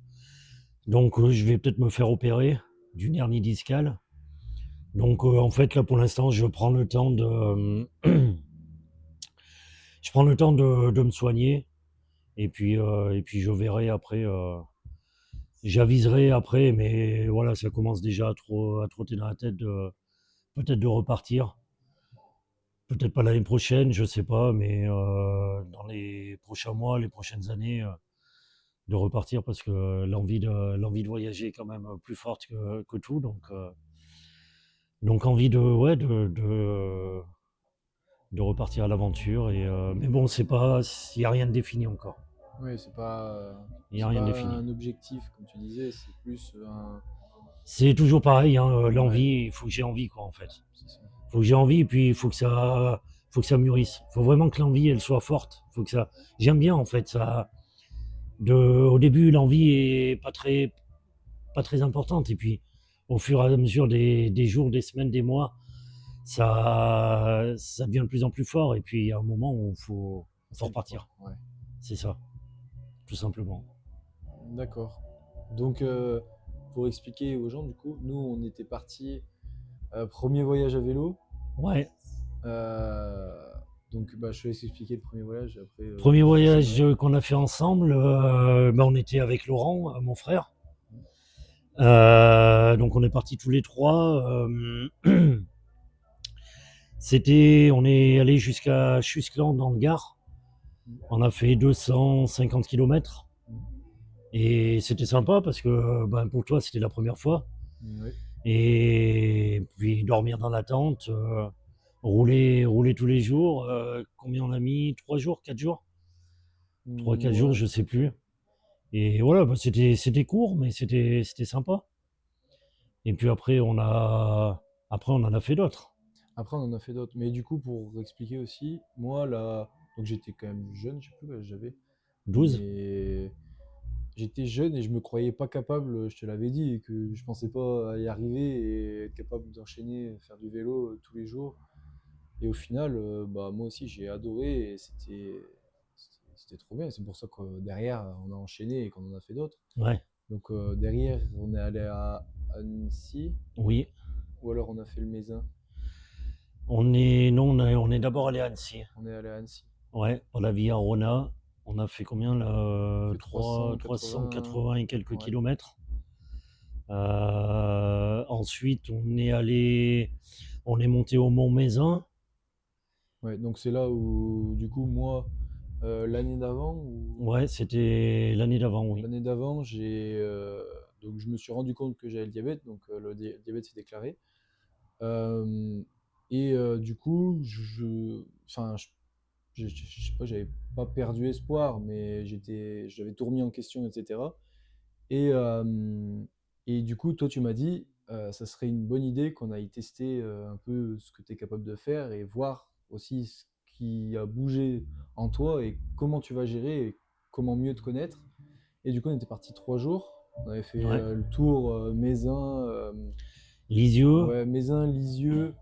donc je vais peut-être me faire opérer d'une hernie discale. Donc en fait, là, pour l'instant, je prends le temps je prends le temps de me soigner et puis je verrai après. J'aviserai après, mais voilà, ça commence déjà à trotter dans la tête peut-être de repartir. Peut-être pas l'année prochaine, je sais pas, mais dans les prochains mois, les prochaines années, de repartir parce que l'envie de voyager est quand même plus forte que tout. Donc envie de repartir à l'aventure. Mais bon, il n'y a rien de défini encore. Oui, Il n'y a c'est rien de pas défini. un objectif comme tu disais, c'est plus un, C'est toujours pareil, hein, ouais, l'envie, il faut que j'ai envie, quoi, en fait. c'est ça. Il faut que j'ai envie et puis faut que ça mûrisse. Il faut vraiment que l'envie, elle soit forte. J'aime bien, en fait, ça. Au début, l'envie est pas très importante. Et puis, au fur et à mesure des jours, des semaines, des mois, ça devient de plus en plus fort. Et puis, il y a un moment où faut C'est le quoi, repartir. ouais. C'est ça, tout simplement. D'accord. Donc pour expliquer aux gens, du coup, nous on était partis premier voyage à vélo. Ouais. Euh, donc bah, je te laisse expliquer le premier voyage, après Premier voyage j'enchaînerai. qu'on a fait ensemble, on était avec Laurent, mon frère. Donc, on est partis tous les trois. On est allé jusqu'à Chusqueland dans le Gard. On a fait 250 kilomètres. Et c'était sympa parce que pour toi, c'était la première fois. Oui. Et puis dormir dans la tente, rouler tous les jours. Combien on a mis? 3 jours, 4 jours? 3, 4 jours, Ouais. je sais plus. Et voilà, c'était court, mais c'était sympa. Et puis après, on en a fait d'autres. Après on en a fait d'autres. Mais du coup pour expliquer aussi, moi là, donc j'étais quand même jeune, je sais plus quel âge j'avais, 12. mais j'étais jeune et je me croyais pas capable, je te l'avais dit, et que je pensais pas y arriver et être capable d'enchaîner, faire du vélo tous les jours. Et au final, bah, moi aussi j'ai adoré et c'était trop bien. C'est pour ça que derrière on a enchaîné et qu'on en a fait d'autres. Ouais, Donc derrière on est allé à Annecy oui. ou alors on a fait le Mézin. Non, on est d'abord allé à Annecy. On est allé à Annecy. Ouais, pour la Via Rona. On a fait combien là? On a fait 380. 380 et quelques Ouais. kilomètres. Ensuite, on est monté au Mont Mézin. Ouais, donc c'est là où du coup moi l'année d'avant Ouais, c'était l'année d'avant, oui. donc je me suis rendu compte que j'avais le diabète, donc diabète s'est déclaré. Euh, du coup, enfin, je sais pas, j'avais pas perdu espoir, mais j'avais tout remis en question, etc. Et, euh, et du coup, toi, tu m'as dit, ça serait une bonne idée qu'on aille tester un peu ce que tu es capable de faire et voir aussi qui a bougé en toi et comment tu vas gérer et comment mieux te connaître. Et du coup, on était parti 3 jours. On avait fait Ouais. le tour Mézin, Lisieux. ouais, Mézin, Lisieux.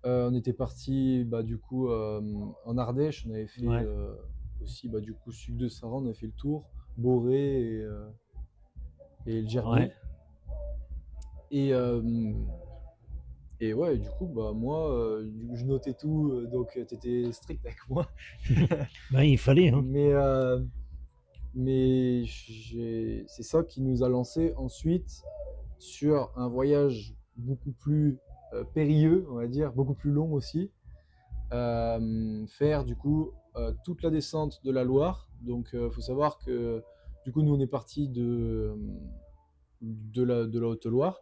On était parti du coup en Ardèche. On avait fait Ouais. aussi du coup Suc de Saran. On avait fait le tour, Boré et le Ouais. Gerbier. Et, et ouais, du coup, moi, je notais tout, donc tu étais strict avec moi. Ben, il fallait, hein. Mais, c'est ça qui nous a lancé ensuite sur un voyage beaucoup plus périlleux, on va dire, beaucoup plus long aussi. Faire du coup toute la descente de la Loire. Donc, il faut savoir que du coup, nous, on est parti de la Haute-Loire.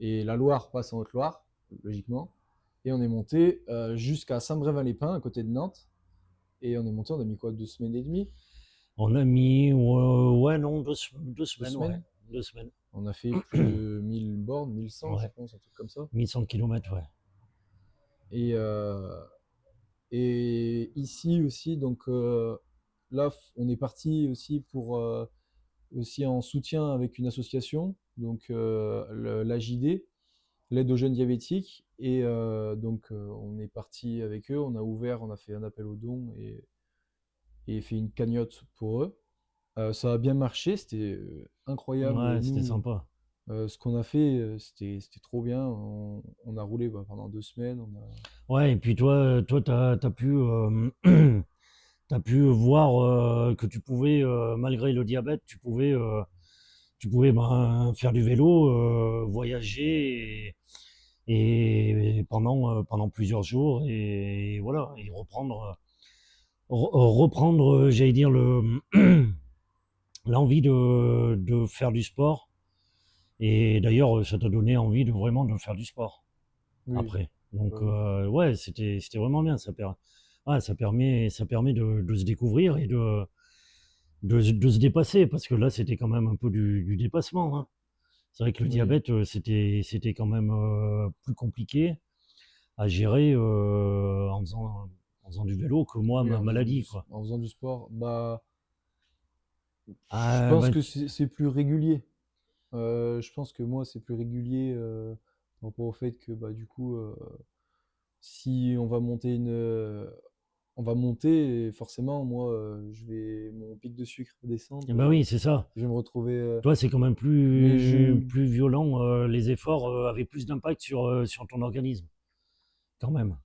Et la Loire passe en Haute-Loire, logiquement. Et on est monté jusqu'à Saint-Brévin-les-Pins, à côté de Nantes. Et on est monté, on a mis quoi, 2 semaines et demie? On a mis, ouais, non, deux Deux semaines, ouais. semaines 2 semaines. On a fait plus de 1000 bornes, 1100, je Ouais. pense, un truc comme ça. 1100 kilomètres, ouais. Et, et ici aussi, donc là, on est parti aussi pour aussi en soutien avec une association, donc l'AJD, l'aide aux jeunes diabétiques. Et donc on est parti avec eux, on a fait un appel aux dons et fait une cagnotte pour eux. Ça a bien marché, c'était incroyable. Ouais, c'était Nous, sympa. ce qu'on a fait, c'était trop bien. On a roulé pendant 2 semaines. Ouais, et puis toi, t'as pu voir que tu pouvais, malgré le diabète, tu pouvais ben, faire du vélo, voyager et pendant plusieurs jours et voilà, et reprendre, j'allais dire, l'envie de faire du sport. Et d'ailleurs, ça t'a donné envie de vraiment de faire du sport Oui, après. Donc, oui. ouais, c'était vraiment bien. Ouais, ça permet de se découvrir et de se dépasser parce que là, c'était quand même un peu du dépassement, hein. C'est vrai que le Oui. diabète, c'était quand même plus compliqué à gérer en faisant du vélo que moi, Oui, ma maladie, quoi. en faisant du sport, je Ah, pense ben, que c'est plus régulier. Je pense que moi, c'est plus régulier par rapport au fait que du coup, si on va monter, et forcément, moi, mon pic de sucre va descendre, ben oui, c'est ça. je vais me retrouver. Toi, c'est quand même Mais plus violent. Les efforts avaient plus d'impact sur ton organisme, quand même.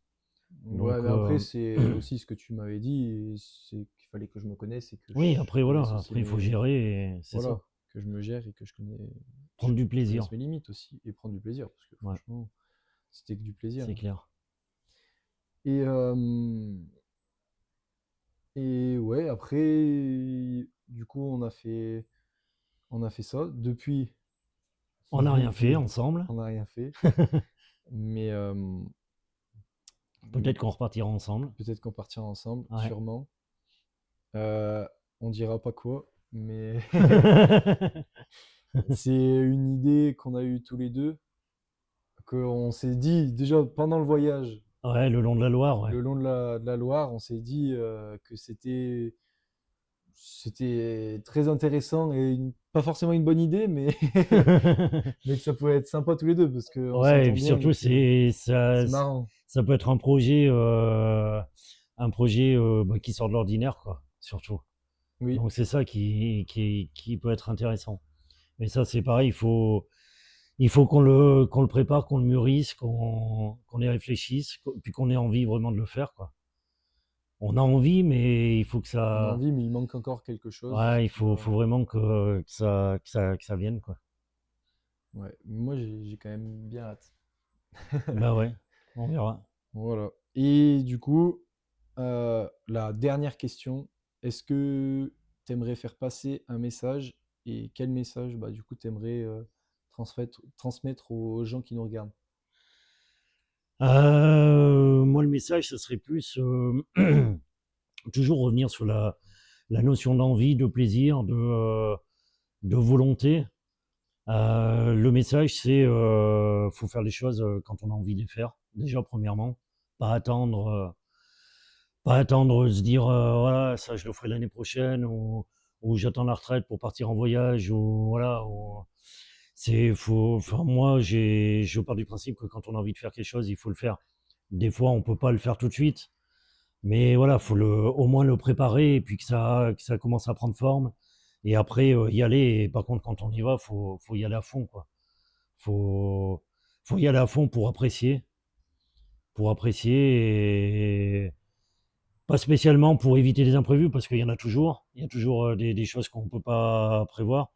ouais, Donc, mais après, c'est aussi ce que tu m'avais dit, et c'est qu'il fallait que je me connaisse et que oui, je après, voilà. connaisse aussi Après, il faut gérer, et c'est ça. voilà, que je me gère et que je Prendre du connaisse plaisir. mes limites aussi et prendre du plaisir, parce que Ouais, franchement, c'était que du plaisir, c'est hein. clair. Et, et ouais, après, du coup, on a fait ça. Depuis, On n'a rien fait ensemble. on n'a rien fait. Mais Peut-être qu'on repartira ensemble. peut-être qu'on partira ensemble, Ouais. sûrement. On dira pas quoi, mais c'est une idée qu'on a eue tous les deux, qu'on s'est dit déjà pendant le voyage, Ouais, le long de la Loire, ouais. le long de la Loire, on s'est dit que c'était très intéressant et pas forcément une bonne idée, mais, mais que ça pouvait être sympa tous les deux parce qu'on Ouais, et s'entend puis bien et surtout, que c'est marrant. ça peut être un projet bah, qui sort de l'ordinaire, quoi, surtout. Oui, Donc c'est ça qui peut être intéressant. Mais ça, c'est pareil, il faut qu'on le prépare, qu'on le mûrisse, qu'on y réfléchisse, puis qu'on ait envie vraiment de le faire, quoi. On a envie, mais il faut que on a ça, envie, mais il manque encore quelque chose. ouais, il faut vraiment que ça vienne, quoi. Ouais, moi j'ai quand même bien hâte. Ben ouais, on verra. Voilà. Et du coup, la dernière question, est-ce que tu aimerais faire passer un message et quel message du coup tu aimerais transmettre aux gens qui nous regardent? Moi, le message, ça serait plus toujours revenir sur la notion d'envie, de plaisir, de volonté. Le message, c'est faut faire les choses quand on a envie de les faire. Déjà, premièrement, pas attendre, pas attendre, se dire, voilà, ça je le ferai l'année prochaine, ou j'attends la retraite pour partir en voyage, ou voilà. Enfin, moi, je pars du principe que quand on a envie de faire quelque chose, il faut le faire. Des fois, on peut pas le faire tout de suite, mais voilà, faut au moins le préparer et puis que ça commence à prendre forme. Et après, y aller. Et par contre, quand on y va, faut y aller à fond, quoi. Faut, faut y aller à fond pour apprécier, et pas spécialement pour éviter les imprévus, parce qu'il y en a toujours. Il y a toujours des choses qu'on peut pas prévoir.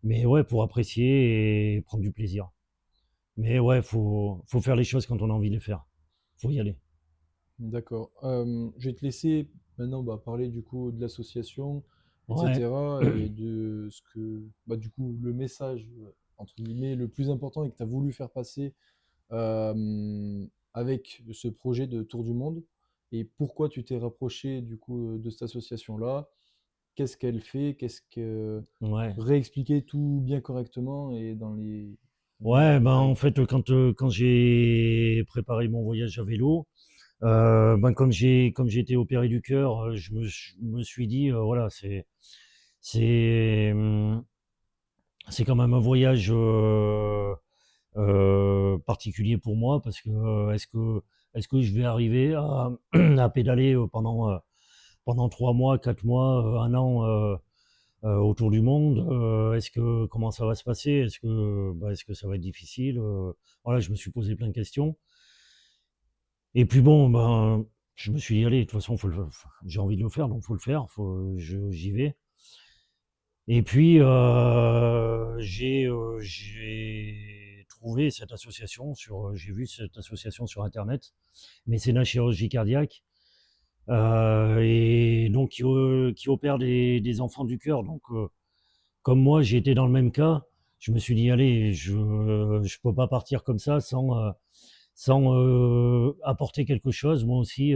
Mais ouais, pour apprécier et prendre du plaisir. Mais ouais, faut faire les choses quand on a envie de les faire. Faut y aller. D'accord. Je vais te laisser maintenant parler du coup de l'association, Ouais, etc. et de ce que, du coup, le message, entre guillemets, le plus important et que tu as voulu faire passer avec ce projet de Tour du Monde et pourquoi tu t'es rapproché du coup de cette association-là, qu'est-ce qu'elle fait, qu'est-ce que... ouais. Réexpliquer tout bien correctement et dans les meilleurs Ouais, ben détails. en fait, quand j'ai préparé mon voyage à vélo, ben comme j'ai été opéré du cœur, je me suis dit, voilà, c'est c'est quand même un voyage particulier pour moi, parce que est-ce que je vais arriver à, à pédaler pendant 3 mois, 4 mois, un an, autour du monde. Est-ce que comment ça va se passer? Est-ce que ça va être difficile? Voilà, je me suis posé plein de questions. Et puis bon, ben, je me suis dit, allez, de toute façon, j'ai envie de le faire, donc faut le faire. J'y vais. Et puis j'ai trouvé cette association j'ai vu cette association sur Internet, Mécénat Chirurgie Cardiaque, et donc qui opère des enfants du cœur. Donc comme moi, j'ai été dans le même cas, je me suis dit, allez, je peux pas partir comme ça sans apporter quelque chose. Moi aussi,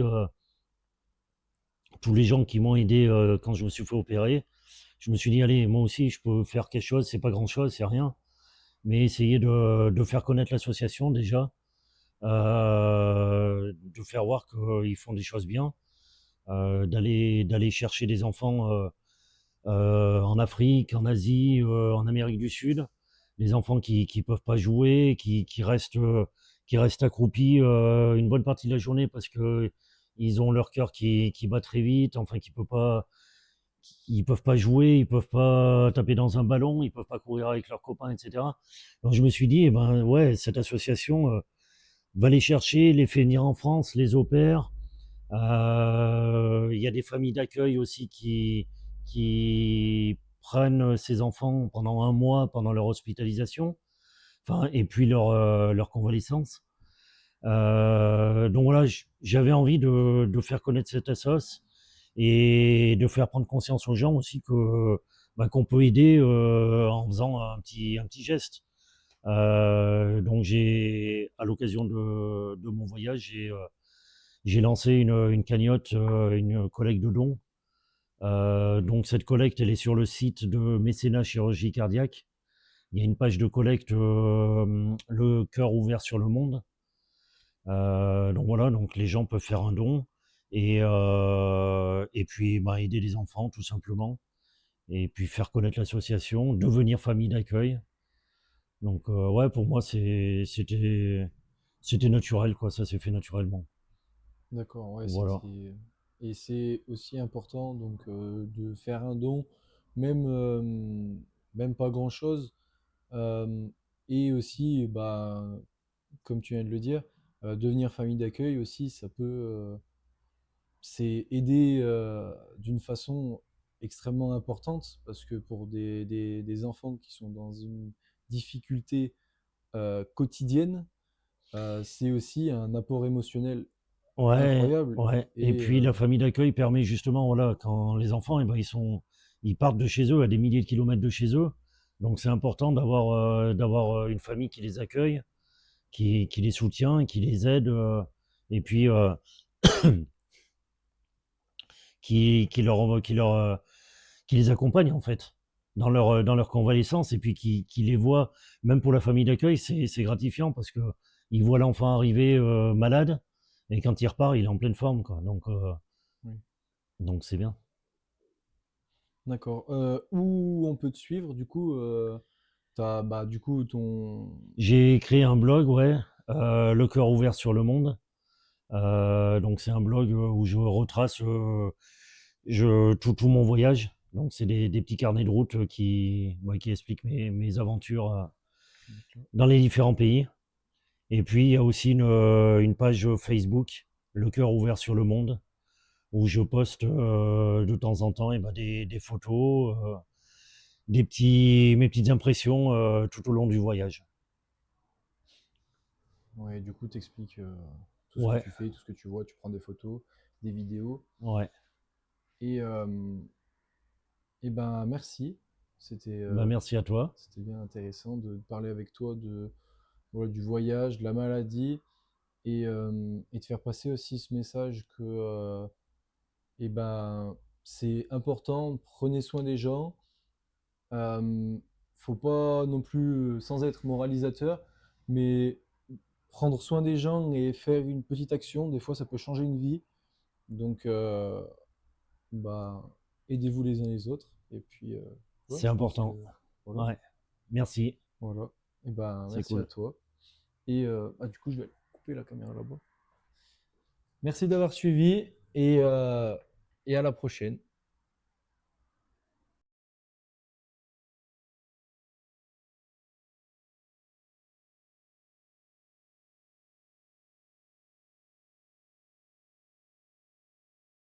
tous les gens qui m'ont aidé quand je me suis fait opérer, je me suis dit, allez, moi aussi, je peux faire quelque chose. C'est pas grand-chose, c'est rien, mais essayer de faire connaître l'association déjà, de faire voir qu'ils font des choses bien, d'aller chercher des enfants en Afrique, en Asie, en Amérique du Sud, les enfants qui peuvent pas jouer, qui restent accroupis une bonne partie de la journée parce que ils ont leur cœur qui bat très vite, enfin ils peuvent pas jouer, ils peuvent pas taper dans un ballon, ils peuvent pas courir avec leurs copains, etc. Donc je me suis dit, eh ben ouais, cette association va les chercher, les fait venir en France, les opère. Il y a des familles d'accueil aussi qui prennent ces enfants pendant un mois, pendant leur hospitalisation, enfin, et puis leur convalescence. Donc voilà, j'avais envie de faire connaître cette assos et de faire prendre conscience aux gens aussi qu'on peut aider en faisant un petit geste. Donc à l'occasion de mon voyage, j'ai lancé une cagnotte, une collecte de dons. Donc cette collecte, elle est sur le site de Mécénat Chirurgie Cardiaque. Il y a une page de collecte, le cœur ouvert sur le monde. Donc voilà, donc les gens peuvent faire un don et puis bah, aider les enfants tout simplement. Et puis faire connaître l'association, devenir famille d'accueil. Donc ouais, pour moi c'était naturel, quoi, ça s'est fait naturellement. D'accord, ouais, Voilà. c'était... Et c'est aussi important donc de faire un don, même, même pas grand-chose. euh, et aussi, comme tu viens de le dire, devenir famille d'accueil aussi, ça peut... c'est aider d'une façon extrêmement importante parce que pour des enfants qui sont dans une difficulté quotidienne, c'est aussi un apport émotionnel Ouais, incroyable. ouais. Et Et puis la famille d'accueil permet justement, voilà, quand les enfants, eh ben, ils partent de chez eux, à des milliers de kilomètres de chez eux. Donc c'est important d'avoir une famille qui les accueille, qui les soutient, qui les aide, et puis qui les accompagne en fait dans leur convalescence, et puis qui les voit, même pour la famille d'accueil, c'est gratifiant parce que ils voient l'enfant arriver malade, et quand il repart, il est en pleine forme, quoi. Donc Donc c'est bien. D'accord. Où on peut te suivre, du coup, du coup, J'ai créé un blog, ouais, Le cœur ouvert sur le monde. Donc c'est un blog où je retrace tout mon voyage. Donc c'est des petits carnets de route qui expliquent mes aventures dans les différents pays. Et puis il y a aussi une page Facebook, Le cœur ouvert sur le monde, où je poste de temps en temps des photos, mes petites impressions tout au long du voyage. Ouais, du coup, t'expliques tout ce que Ouais, tu fais, tout ce que tu vois, tu prends des photos, des vidéos. ouais. Et, euh, et ben, merci. C'était Bah, merci à toi. c'était bien intéressant de parler avec toi voilà, du voyage, de la maladie, et de faire passer aussi ce message que eh ben, c'est important, prenez soin des gens. Euh, Faut pas non plus, sans être moralisateur, mais prendre soin des gens et faire une petite action, des fois ça peut changer une vie. Donc, bah, aidez-vous les uns les autres. Et puis, ouais, C'est je pense que important. voilà, Ouais, merci. voilà. Et ben, C'est merci à cool. toi. Et du coup, je vais couper la caméra là-bas. Merci d'avoir suivi et à la prochaine.